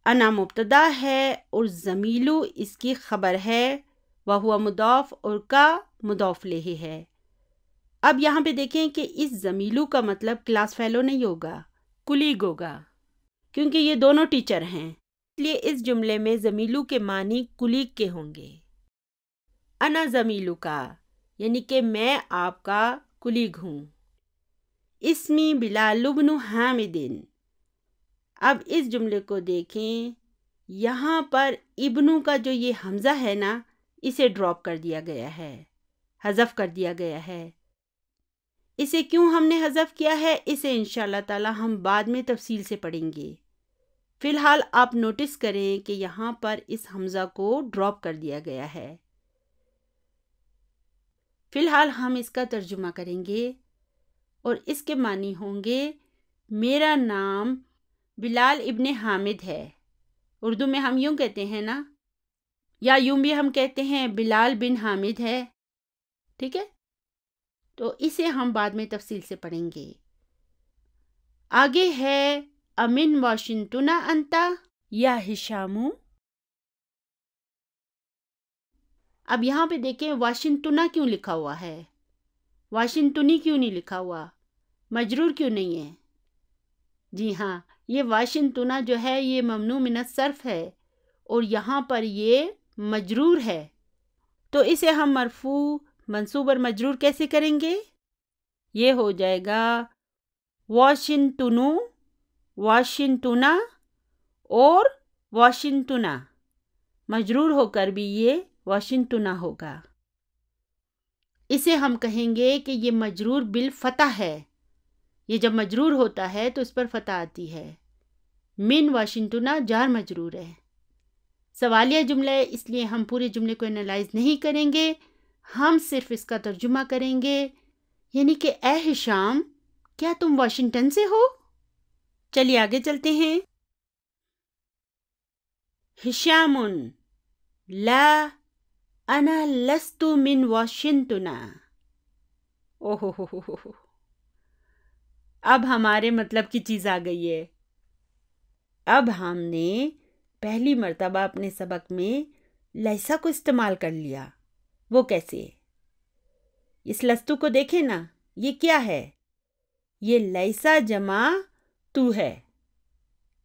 انا مبتدا ہے اور زمیلو اس کی خبر ہے، وہو مضاف اور کا مضاف الیہ ہے۔ اب یہاں پہ دیکھیں کہ اس زمیلو کا مطلب کلاس فیلو نہیں ہوگا، کولیگ ہوگا، کیونکہ یہ دونوں ٹیچر ہیں، اس لیے اس جملے میں زمیلو کے معنی کولیگ کے ہوں گے۔ انا زمیلکا یعنی کہ میں آپ کا کولیگ ہوں۔ اسمی بلال بن حامد، اب اس جملے کو دیکھیں، یہاں پر ابنو کا جو یہ حمزہ ہے نا، اسے ڈراپ کر دیا گیا ہے، حذف کر دیا گیا ہے۔ اسے کیوں ہم نے حذف کیا ہے، اسے انشاءاللہ تعالی ہم بعد میں تفصیل سے پڑھیں گے۔ فی الحال آپ نوٹس کریں کہ یہاں پر اس حمزہ کو ڈراپ کر دیا گیا ہے۔ فی الحال ہم اس کا ترجمہ کریں گے اور اس کے معنی ہوں گے میرا نام بلال ابن حامد ہے۔ اردو میں ہم یوں کہتے ہیں نا، یا یوں بھی ہم کہتے ہیں بلال بن حامد ہے، ٹھیک ہے؟ تو اسے ہم بعد میں تفصیل سے پڑھیں گے۔ آگے ہے امن واشنگٹن انتا یا ہشامو۔ اب یہاں پہ دیکھیں واشنگٹنا کیوں لکھا ہوا ہے، واشنگٹنی کیوں نہیں لکھا ہوا، مجرور کیوں نہیں ہے؟ جی ہاں، یہ واشنگٹنا جو ہے یہ ممنوع من الصرف ہے اور یہاں پر یہ مجرور ہے، تو اسے ہم مرفوع منصوب اور مجرور کیسے کریں گے؟ یہ ہو جائے گا واشنگٹنو، واشنگٹنا اور واشنگٹنا، مجرور ہو کر بھی یہ واشنگٹنا ہوگا۔ اسے ہم کہیں گے کہ یہ مجرور بالفتح ہے، یہ جب مجرور ہوتا ہے تو اس پر فتح آتی ہے۔ من واشنگٹنا جار مجرور ہے، سوالیہ جملہ ہے، اس لیے ہم پورے جملے کو انالائز نہیں کریں گے، ہم صرف اس کا ترجمہ کریں گے، یعنی کہ اے ہشام کیا تم واشنگٹن سے ہو؟ چلیے آگے چلتے ہیں۔ ہشام لا انا لست من واشنگٹن۔ اوہ ہو، اب ہمارے مطلب کی چیز آ گئی ہے۔ اب ہم نے پہلی مرتبہ اپنے سبق میں لیسا کو استعمال کر لیا۔ وہ کیسے؟ اس لستو کو دیکھیں نا، یہ کیا ہے؟ یہ لیسا جمع تو ہے،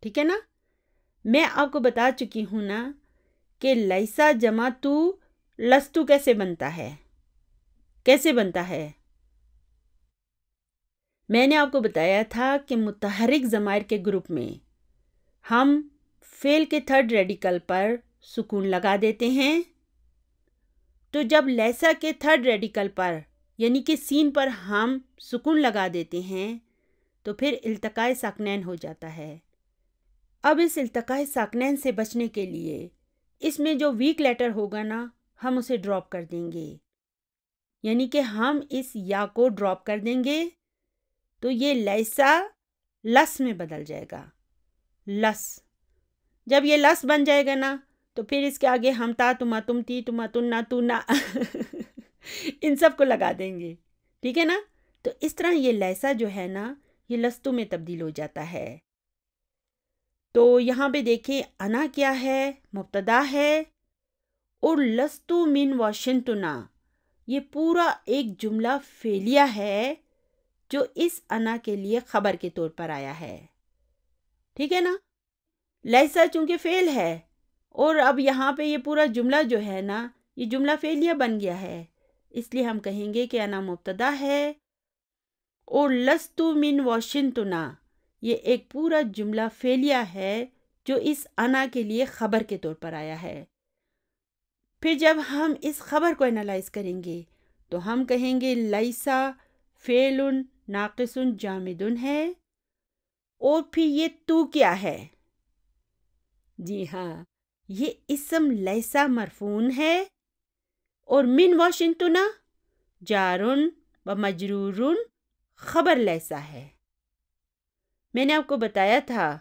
ٹھیک ہے نا؟ میں آپ کو بتا چکی ہوں نا کہ لیسا جمع تو لستو کیسے بنتا ہے، کیسے بنتا ہے؟ میں نے آپ کو بتایا تھا کہ متحرک ضمائر کے گروپ میں ہم فعل کے تھرڈ ریڈیکل پر سکون لگا دیتے ہیں، تو جب لیسا کے تھرڈ ریڈیکل پر یعنی کہ سین پر ہم سکون لگا دیتے ہیں تو پھر التقاء ساکنین ہو جاتا ہے۔ اب اس التقاء ساکنین سے بچنے کے لیے اس میں جو ویک لیٹر ہوگا نا ہم اسے ڈراپ کر دیں گے، یعنی کہ ہم اس یا کو ڈراپ کر دیں گے تو یہ لیسا لس میں بدل جائے گا، لس۔ جب یہ لس بن جائے گا نا تو پھر اس کے آگے ہم تا تما تم تی تما تنا تو نا ان سب کو لگا دیں گے، ٹھیک ہے نا؟ تو اس طرح یہ لیسا جو ہے نا یہ لستو میں تبدیل ہو جاتا ہے۔ تو یہاں پہ دیکھیں انا کیا ہے، مبتدا ہے، اور لستو من واشنگٹنا یہ پورا ایک جملہ فعلیہ ہے جو اس انا کے لیے خبر کے طور پر آیا ہے، ٹھیک ہے نا؟ لیسا چونکہ فعل ہے اور اب یہاں پہ یہ پورا جملہ جو ہے نا یہ جملہ فعلیہ بن گیا ہے، اس لیے ہم کہیں گے کہ انا مبتدا ہے اور لستو من واشنگٹنا یہ ایک پورا جملہ فعلیہ ہے جو اس انا کے لیے خبر کے طور پر آیا ہے۔ پھر جب ہم اس خبر کو انالائز کریں گے تو ہم کہیں گے لیسا فعل ناقص جامد ہے، اور پھر یہ تو کیا ہے؟ جی ہاں، یہ اسم لیسا مرفون ہے اور من واشنگٹنا جارن و مجرورن خبر لیسا ہے۔ میں نے آپ کو بتایا تھا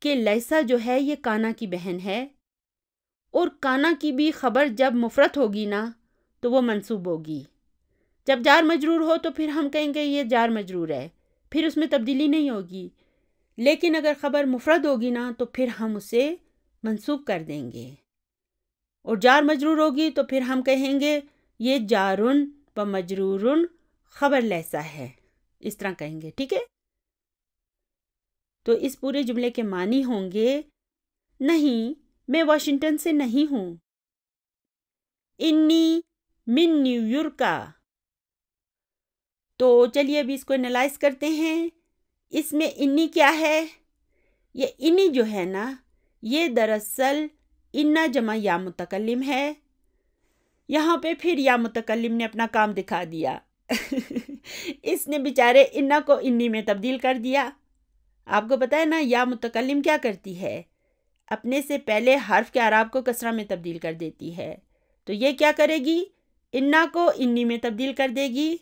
کہ لیسا جو ہے یہ کانا کی بہن ہے، اور کانا کی بھی خبر جب مفرد ہوگی نا تو وہ منصوب ہوگی، جب جار مجرور ہو تو پھر ہم کہیں گے یہ جار مجرور ہے، پھر اس میں تبدیلی نہیں ہوگی، لیکن اگر خبر مفرد ہوگی نا تو پھر ہم اسے منصوب کر دیں گے، اور جار مجرور ہوگی تو پھر ہم کہیں گے یہ جارن و مجرورن خبر لیسا ہے، اس طرح کہیں گے، ٹھیک ہے؟ تو اس پورے جملے کے معنی ہوں گے نہیں میں واشنگٹن سے نہیں ہوں، انی من نیو یارک۔ تو چلیے ابھی اس کو انالائز کرتے ہیں۔ اس میں انی کیا ہے؟ یہ انی جو ہے نا یہ دراصل انا جمع یا متکلم ہے، یہاں پہ پھر یا متکلم نے اپنا کام دکھا دیا اس نے بیچارے انا کو انی میں تبدیل کر دیا، آپ کو پتہ ہے نا یا متکلم کیا کرتی ہے؟ اپنے سے پہلے حرف کے اعراب کو کسرہ میں تبدیل کر دیتی ہے. تو یہ کیا کرے گی؟ انا کو انی میں تبدیل کر دے گی.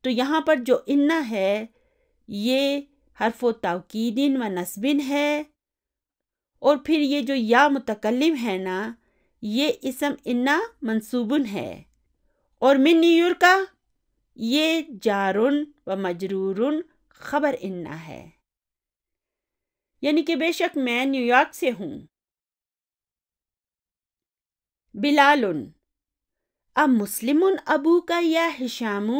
تو یہاں پر جو انا ہے یہ حرف و توکید و نصب ہے، اور پھر یہ جو یا متکلم ہے نا یہ اسم انا منصوبن ہے، اور من نیو یارک کا یہ جارن و مجرورن خبر انا ہے، یعنی کہ بے شک میں نیو یارک سے ہوں. بلال اب مسلم ابو کا یا ہشام؟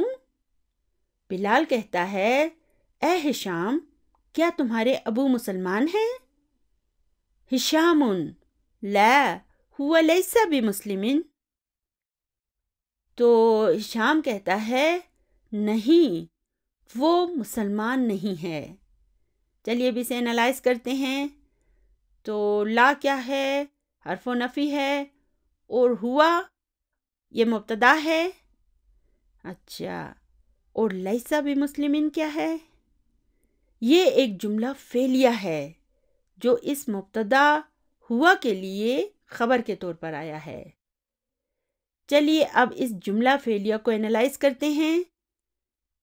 بلال کہتا ہے اے ہشام کیا تمہارے ابو مسلمان ہیں؟ ہشام لا هو لیس بمسلم. تو ہشام کہتا ہے نہیں وہ مسلمان نہیں ہے. چلیے اب اسے انالائز کرتے ہیں. تو لا کیا ہے؟ حرف و نفی ہے، اور ہوا یہ مبتدا ہے. اچھا، اور لیسا بمسلمین کیا ہے؟ یہ ایک جملہ فعلیہ ہے جو اس مبتدا ہوا کے لیے خبر کے طور پر آیا ہے. چلیے اب اس جملہ فعلیہ کو انالائز کرتے ہیں.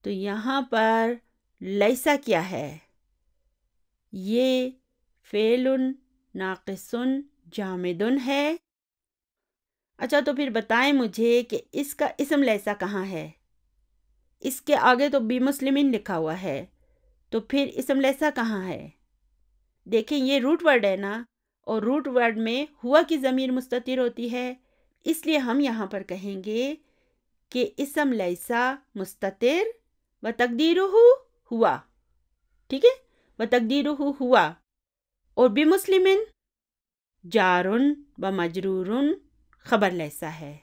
تو یہاں پر لیسا کیا ہے؟ یہ فعل ناقص جامد ہے. اچھا تو پھر بتائیں مجھے کہ اس کا اسم لیسا کہاں ہے؟ اس کے آگے تو بی مسلمین لکھا ہوا ہے، تو پھر اسم لیسا کہاں ہے؟ دیکھیں یہ روٹ ورڈ ہے نا، اور روٹ ورڈ میں ہوا کی ضمیر مستتر ہوتی ہے، اس لیے ہم یہاں پر کہیں گے کہ اسم لیسا مستتر و تقدیرہ ہوا. ٹھیک ہے، و تقدیرہ ہوا، اور بی مسلمین جارن و مجرورن خبر لیسا ہے.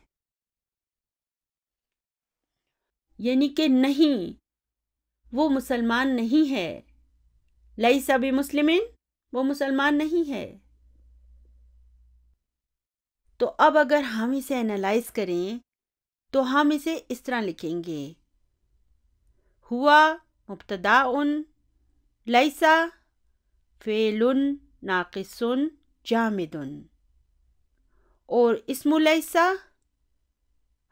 یعنی کہ نہیں وہ مسلمان نہیں ہے. لیسا بی مسلمین وہ مسلمان نہیں ہے. تو اب اگر ہم اسے انالائز کریں تو ہم اسے اس طرح لکھیں گے، ہوا مبتدا لیسا فعل ناقص جامد، اور اسم لیسا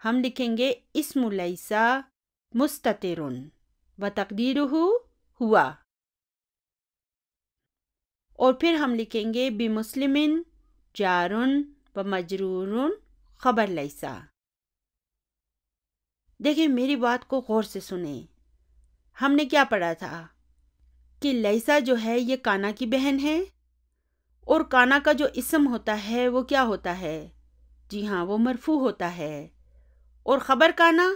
ہم لکھیں گے اسم لیسا مستتر و تقدیرہ ہوا، اور پھر ہم لکھیں گے بمسلمین جارن و مجرورن خبر لیسا. دیکھیں میری بات کو غور سے سنیں. ہم نے کیا پڑھا تھا کہ لیسا جو ہے یہ کانا کی بہن ہے، اور کانا کا جو اسم ہوتا ہے وہ کیا ہوتا ہے؟ جی ہاں وہ مرفوع ہوتا ہے. اور خبر کانا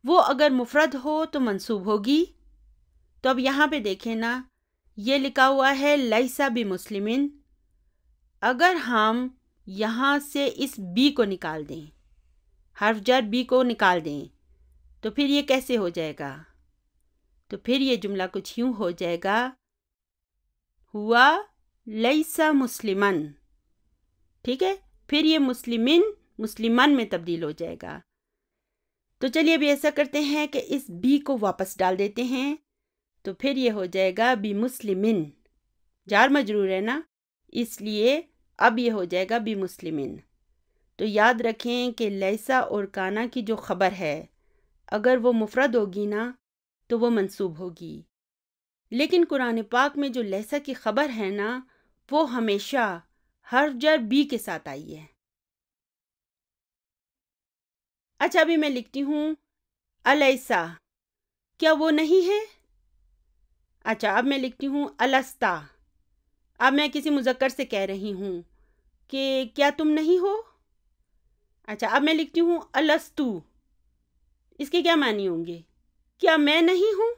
وہ اگر مفرد ہو تو منصوب ہوگی. تو اب یہاں پہ دیکھیں نا یہ لکھا ہوا ہے لیسا بمسلمین. اگر ہم یہاں سے اس بی کو نکال دیں، حرف جر بی کو نکال دیں، تو پھر یہ کیسے ہو جائے گا؟ تو پھر یہ جملہ کچھ یوں ہو جائے گا، ہوا لیسا مسلمن. ٹھیک ہے، پھر یہ مسلمین مسلمان میں تبدیل ہو جائے گا. تو چلیے ابھی ایسا کرتے ہیں کہ اس بی کو واپس ڈال دیتے ہیں. تو پھر یہ ہو جائے گا بی مسلمین، جار مجرور ہے نا، اس لیے اب یہ ہو جائے گا بی مسلمین. تو یاد رکھیں کہ لیسا اور کانا کی جو خبر ہے اگر وہ مفرد ہوگی نا تو وہ منصوب ہوگی، لیکن قرآن پاک میں جو لیسا کی خبر ہے نا وہ ہمیشہ حرف جر بی کے ساتھ آئی ہے. اچھا ابھی میں لکھتی ہوں الیسا، کیا وہ نہیں ہے؟ اچھا اب میں لکھتی ہوں الستا. اب میں کسی مذکر سے کہہ رہی ہوں کہ کیا تم نہیں ہو؟ اچھا اب میں لکھتی ہوں الستو. اس کے کیا معنی ہوں گے؟ کیا میں نہیں ہوں؟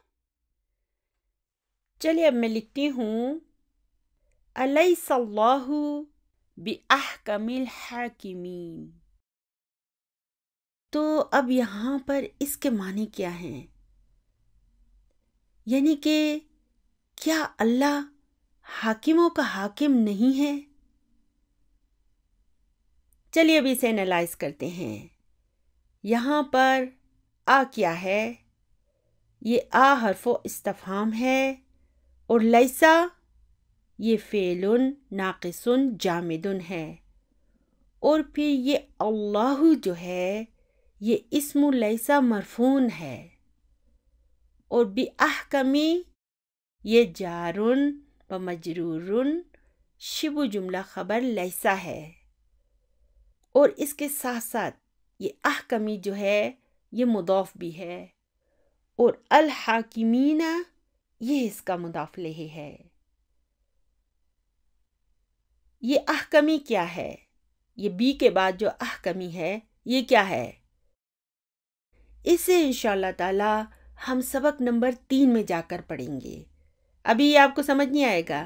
چلیے اب میں لکھتی ہوں الیس اللہ باحکم الحاکمین. تو اب یہاں پر اس کے معنی کیا ہیں؟ یعنی کہ کیا اللہ حاکموں کا حاکم نہیں ہے؟ چلیے اب اسے انالائز کرتے ہیں. یہاں پر آ کیا ہے؟ یہ آ حرف و استفہام ہے، اور لیسا یہ فعل ناقص جامد ہے، اور پھر یہ اللہ جو ہے یہ اسم لیسا مرفوع ہے، اور بِأَحْكَمِ یہ جار و مجرور شبہ جملہ خبر لیسا ہے، اور اس کے ساتھ ساتھ یہ احکمی جو ہے یہ مضاف بھی ہے، اور الحاکمین یہ اس کا مضاف الیہ ہے۔ یہ احکمی کیا ہے؟ یہ بی کے بعد جو احکمی ہے یہ کیا ہے؟ اسے انشاءاللہ تعالی ہم سبق نمبر 3 میں جا کر پڑھیں گے، ابھی یہ آپ کو سمجھ نہیں آئے گا،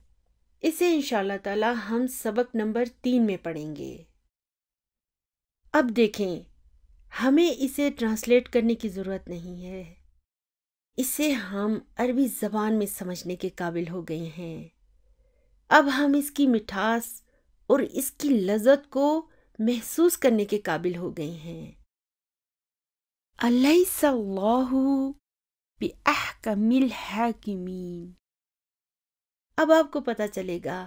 اسے انشاءاللہ تعالی ہم سبق نمبر 3 میں پڑھیں گے۔ اب دیکھیں، ہمیں اسے ٹرانسلیٹ کرنے کی ضرورت نہیں ہے، اسے ہم عربی زبان میں سمجھنے کے قابل ہو گئے ہیں۔ اب ہم اس کی مٹھاس اور اس کی لذت کو محسوس کرنے کے قابل ہو گئے ہیں۔ الیس اللہ بِأَحْكَمِ الْحَاكِمِينَ۔ اب آپ کو پتہ چلے گا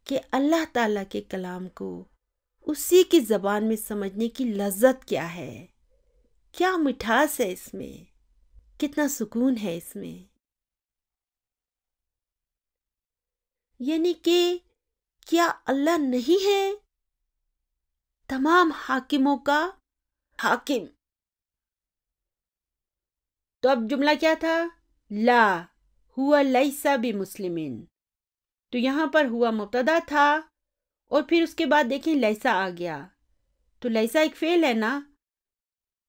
کہ اللہ تعالیٰ کے کلام کو اسی کی زبان میں سمجھنے کی لذت کیا ہے، کیا مٹھاس ہے اس میں، کتنا سکون ہے اس میں۔ یعنی کہ کیا اللہ نہیں ہے تمام حاکموں کا حاکم؟ تو اب جملہ کیا تھا؟ لا ہوا لیسا بمسلمین، تو یہاں پر ہوا مبتدا تھا، اور پھر اس کے بعد دیکھیں لیسا آ گیا، تو لیسا ایک فعل ہے نا،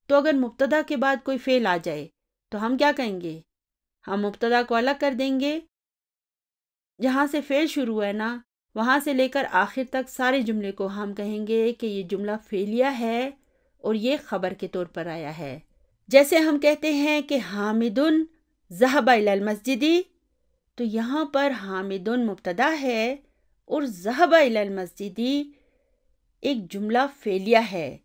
تو اگر مبتدا کے بعد کوئی فعل آ جائے تو ہم کیا کہیں گے؟ ہم مبتدا کو الگ کر دیں گے، جہاں سے فعل شروع ہے نا وہاں سے لے کر آخر تک سارے جملے کو ہم کہیں گے کہ یہ جملہ فعلیہ ہے اور یہ خبر کے طور پر آیا ہے۔ جیسے ہم کہتے ہیں کہ حامد ذهب الی المسجد، تو یہاں پر حامد مبتدا ہے اور ذهب الی المسجد ایک جملہ فعلیہ ہے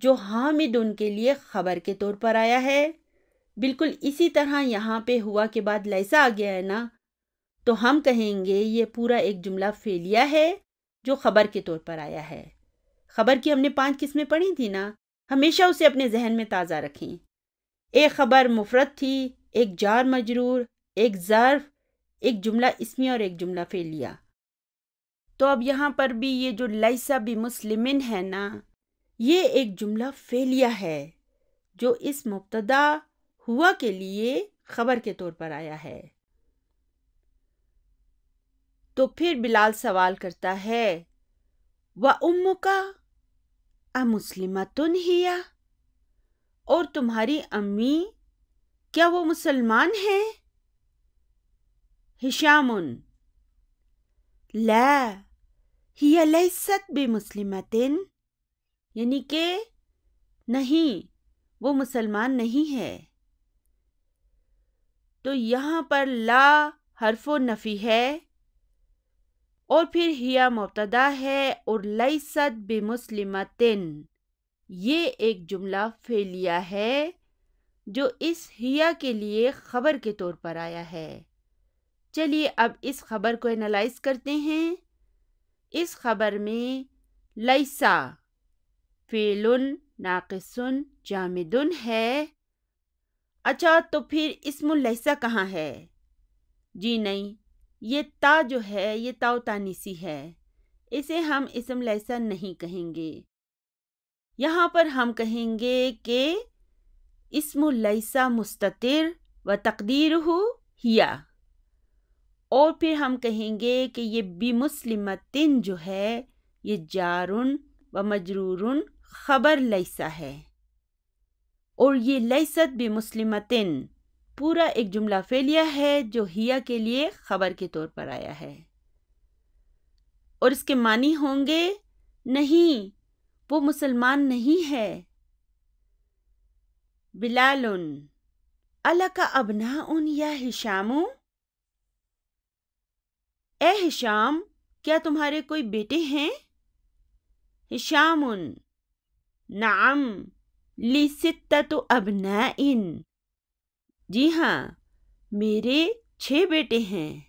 جو حامد کے لیے خبر کے طور پر آیا ہے۔ بالکل اسی طرح یہاں پہ ہوا کے بعد لیسا آ گیا ہے نا، تو ہم کہیں گے یہ پورا ایک جملہ فعلیہ ہے جو خبر کے طور پر آیا ہے۔ خبر کی ہم نے 5 قسمیں پڑھی تھی نا، ہمیشہ اسے اپنے ذہن میں تازہ رکھیں۔ ایک خبر مفرد تھی، ایک جار مجرور، ایک ظرف، ایک جملہ اسمی اور ایک جملہ فعلیہ۔ تو اب یہاں پر بھی یہ جو لیسا بمسلمین ہے نا، یہ ایک جملہ فعلیہ ہے جو اس مبتدا ہوا کے لیے خبر کے طور پر آیا ہے۔ تو پھر بلال سوال کرتا ہے وَأُمُّكَ أَمُسْلِمَةٌ هِيَ، اور تمہاری امی کیا وہ مسلمان ہیں؟ ہشام لا هي ليست بمسلمة، یعنی کہ نہیں وہ مسلمان نہیں ہے۔ تو یہاں پر لا حرف نفی ہے، اور پھر ہیا مبتدا ہے اور لیست بمسلمتن یہ ایک جملہ فعلیہ ہے جو اس ہیا کے لیے خبر کے طور پر آیا ہے۔ چلیے اب اس خبر کو انالائز کرتے ہیں۔ اس خبر میں لیسا فعل ناقص جامد ہے۔ اچھا تو پھر اسم لیسا کہاں ہے؟ جی نہیں، یہ تا جو ہے یہ تاء تانیثی ہے، اسے ہم اسم لیسا نہیں کہیں گے۔ یہاں پر ہم کہیں گے کہ اسم لیسا مستتر و تقدیرہ ہیا، اور پھر ہم کہیں گے کہ یہ بمسلمتن جو ہے یہ جار و مجرور خبر لیسا ہے، اور یہ لیست بمسلمتن پورا ایک جملہ فعلیہ ہے جو ہیا کے لیے خبر کے طور پر آیا ہے، اور اس کے معنی ہوں گے نہیں وہ مسلمان نہیں ہے۔ بلال الک ابناء یا ہشام، اے ہشام کیا تمہارے کوئی بیٹے ہیں؟ ہشام نعم لی 6 ابناء، جی ہاں میرے 6 بیٹے ہیں۔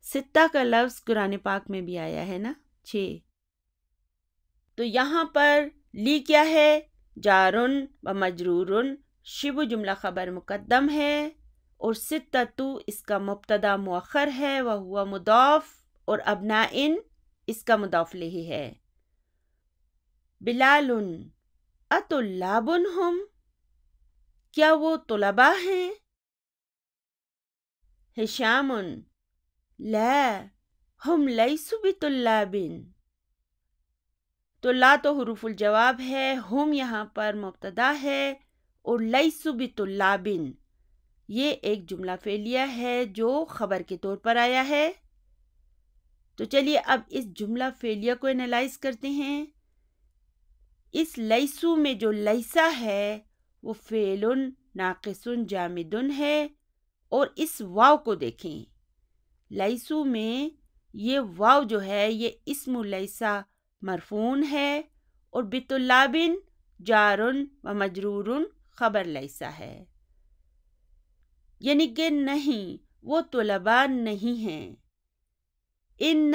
ستہ کا لفظ قرآن پاک میں بھی آیا ہے نا، 6۔ تو یہاں پر لی کیا ہے؟ جارن و مجرورن، شبہ جملہ خبر مقدم ہے، اور ستتو اس کا مبتدا مؤخر ہے، وہو مضاف، اور ابنائن اس کا مضاف الیہ ہے۔ بلال اطلاب ہم، کیا وہ طلباء ہیں؟ ہشام لا ہم لیسوا بطلاب، تو لا تو حروف الجواب ہے، ہم یہاں پر مبتدا ہے، اور لیسوا بطلاب یہ ایک جملہ فعلیہ ہے جو خبر کے طور پر آیا ہے۔ تو چلیے اب اس جملہ فعلیہ کو انالائز کرتے ہیں۔ اس لیسو میں جو لیسا ہے وہ فعل ناقص جامد ہے، اور اس واو کو دیکھیں، لیسو میں یہ واو جو ہے یہ اسم لیسا مرفون ہے، اور بطلابن جارن و مجرورن خبر لیسا ہے، یعنی کہ نہیں، وہ طلباء نہیں ہیں۔ ان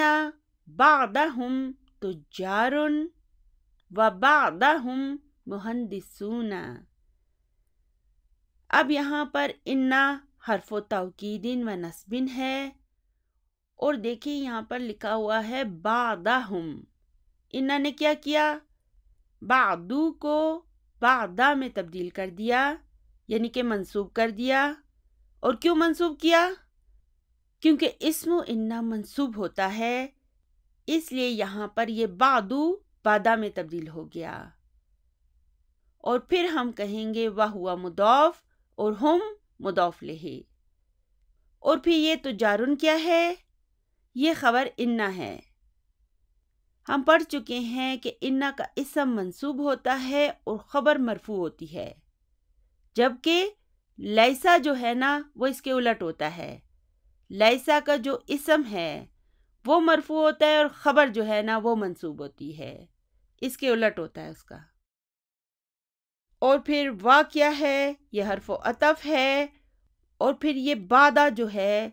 بعضهم تجار و بعضهم مہندسون، اب یہاں پر ان حرف و توکید و نصب ہے، اور دیکھیں یہاں پر لکھا ہوا ہے بعضهم، ان نے کیا کیا؟ بعدو کو بعدا میں تبدیل کر دیا، یعنی کہ منصوب کر دیا۔ اور کیوں منصوب کیا؟ کیونکہ اسم ان منصوب ہوتا ہے، اس لیے یہاں پر یہ بعدو بعدا میں تبدیل ہو گیا۔ اور پھر ہم کہیں گے وہو مضاف اور ہم مضاف الیہ، اور پھر یہ تجارن کیا ہے؟ یہ خبر ان ہے۔ ہم پڑھ چکے ہیں کہ ان کا اسم منصوب ہوتا ہے اور خبر مرفوع ہوتی ہے، جبکہ لیسا جو ہے نا وہ اس کے الٹ ہوتا ہے۔ لیسا کا جو اسم ہے وہ مرفوع ہوتا ہے، اور خبر جو ہے نا وہ منصوب ہوتی ہے، اس کے الٹ ہوتا ہے اس کا۔ اور پھر وا کیا ہے؟ یہ حرف و عطف ہے، اور پھر یہ بعدا جو ہے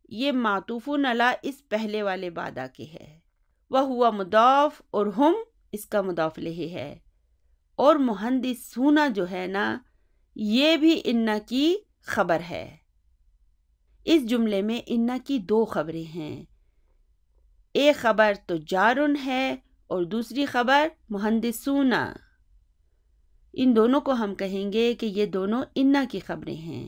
یہ معطوف علی اس پہلے والے بعدا کے ہے، وہو مضاف اور ہم اس کا مضاف الیہ ہے۔ اور مہندسون جو ہے نا یہ بھی ان کی خبر ہے۔ اس جملے میں ان کی 2 خبریں ہیں، ایک خبر تجارن ہے اور دوسری خبر مہندسون۔ ان دونوں کو ہم کہیں گے کہ یہ دونوں ان کی خبریں ہیں،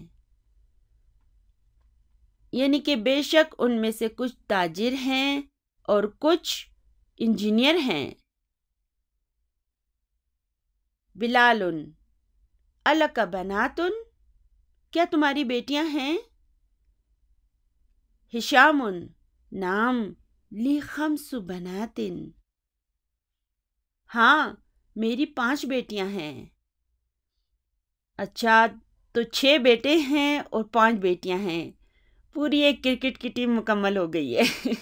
یعنی کہ بے شک ان میں سے کچھ تاجر ہیں اور کچھ انجینئر ہیں۔ بلال الک بنات، کیا تمہاری بیٹیاں ہیں؟ ہشام نعم لی 5 بنات، ہاں میری 5 بیٹیاں ہیں۔ اچھا تو 6 بیٹے ہیں اور 5 بیٹیاں ہیں، پوری ایک کرکٹ کی ٹیم مکمل ہو گئی ہے۔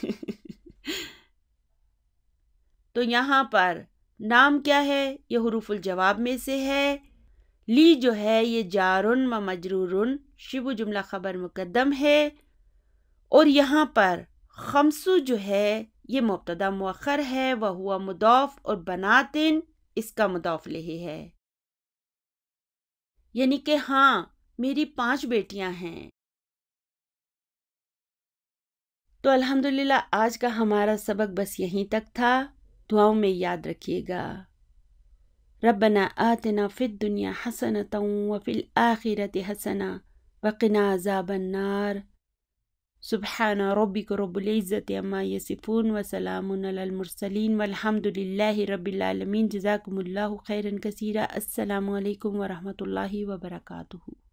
تو یہاں پر نام کیا ہے؟ یہ حروف الجواب میں سے ہے۔ لی جو ہے یہ جارن و مجرورن شبہ جملہ خبر مقدم ہے، اور یہاں پر 5 جو ہے یہ مبتدا مؤخر ہے، وہو مضاف، اور بناتن اس کا مضاف الیہ ہے، یعنی کہ ہاں میری 5 بیٹیاں ہیں۔ تو الحمدللہ آج کا ہمارا سبق بس یہیں تک تھا، دعاؤں میں یاد رکھیے گا۔ ربنا آتنا فی الدنیا حسنۃ وفی الآخرۃ حسنۃ وقنا عذاب النار۔ سبحان ربک رب العزۃ عما یصفون وسلام علی المرسلین والحمد للہ رب العالمین۔ جزاکم اللہ خیرا کثیرا۔ السلام علیکم ورحمۃ اللہ وبرکاتہ۔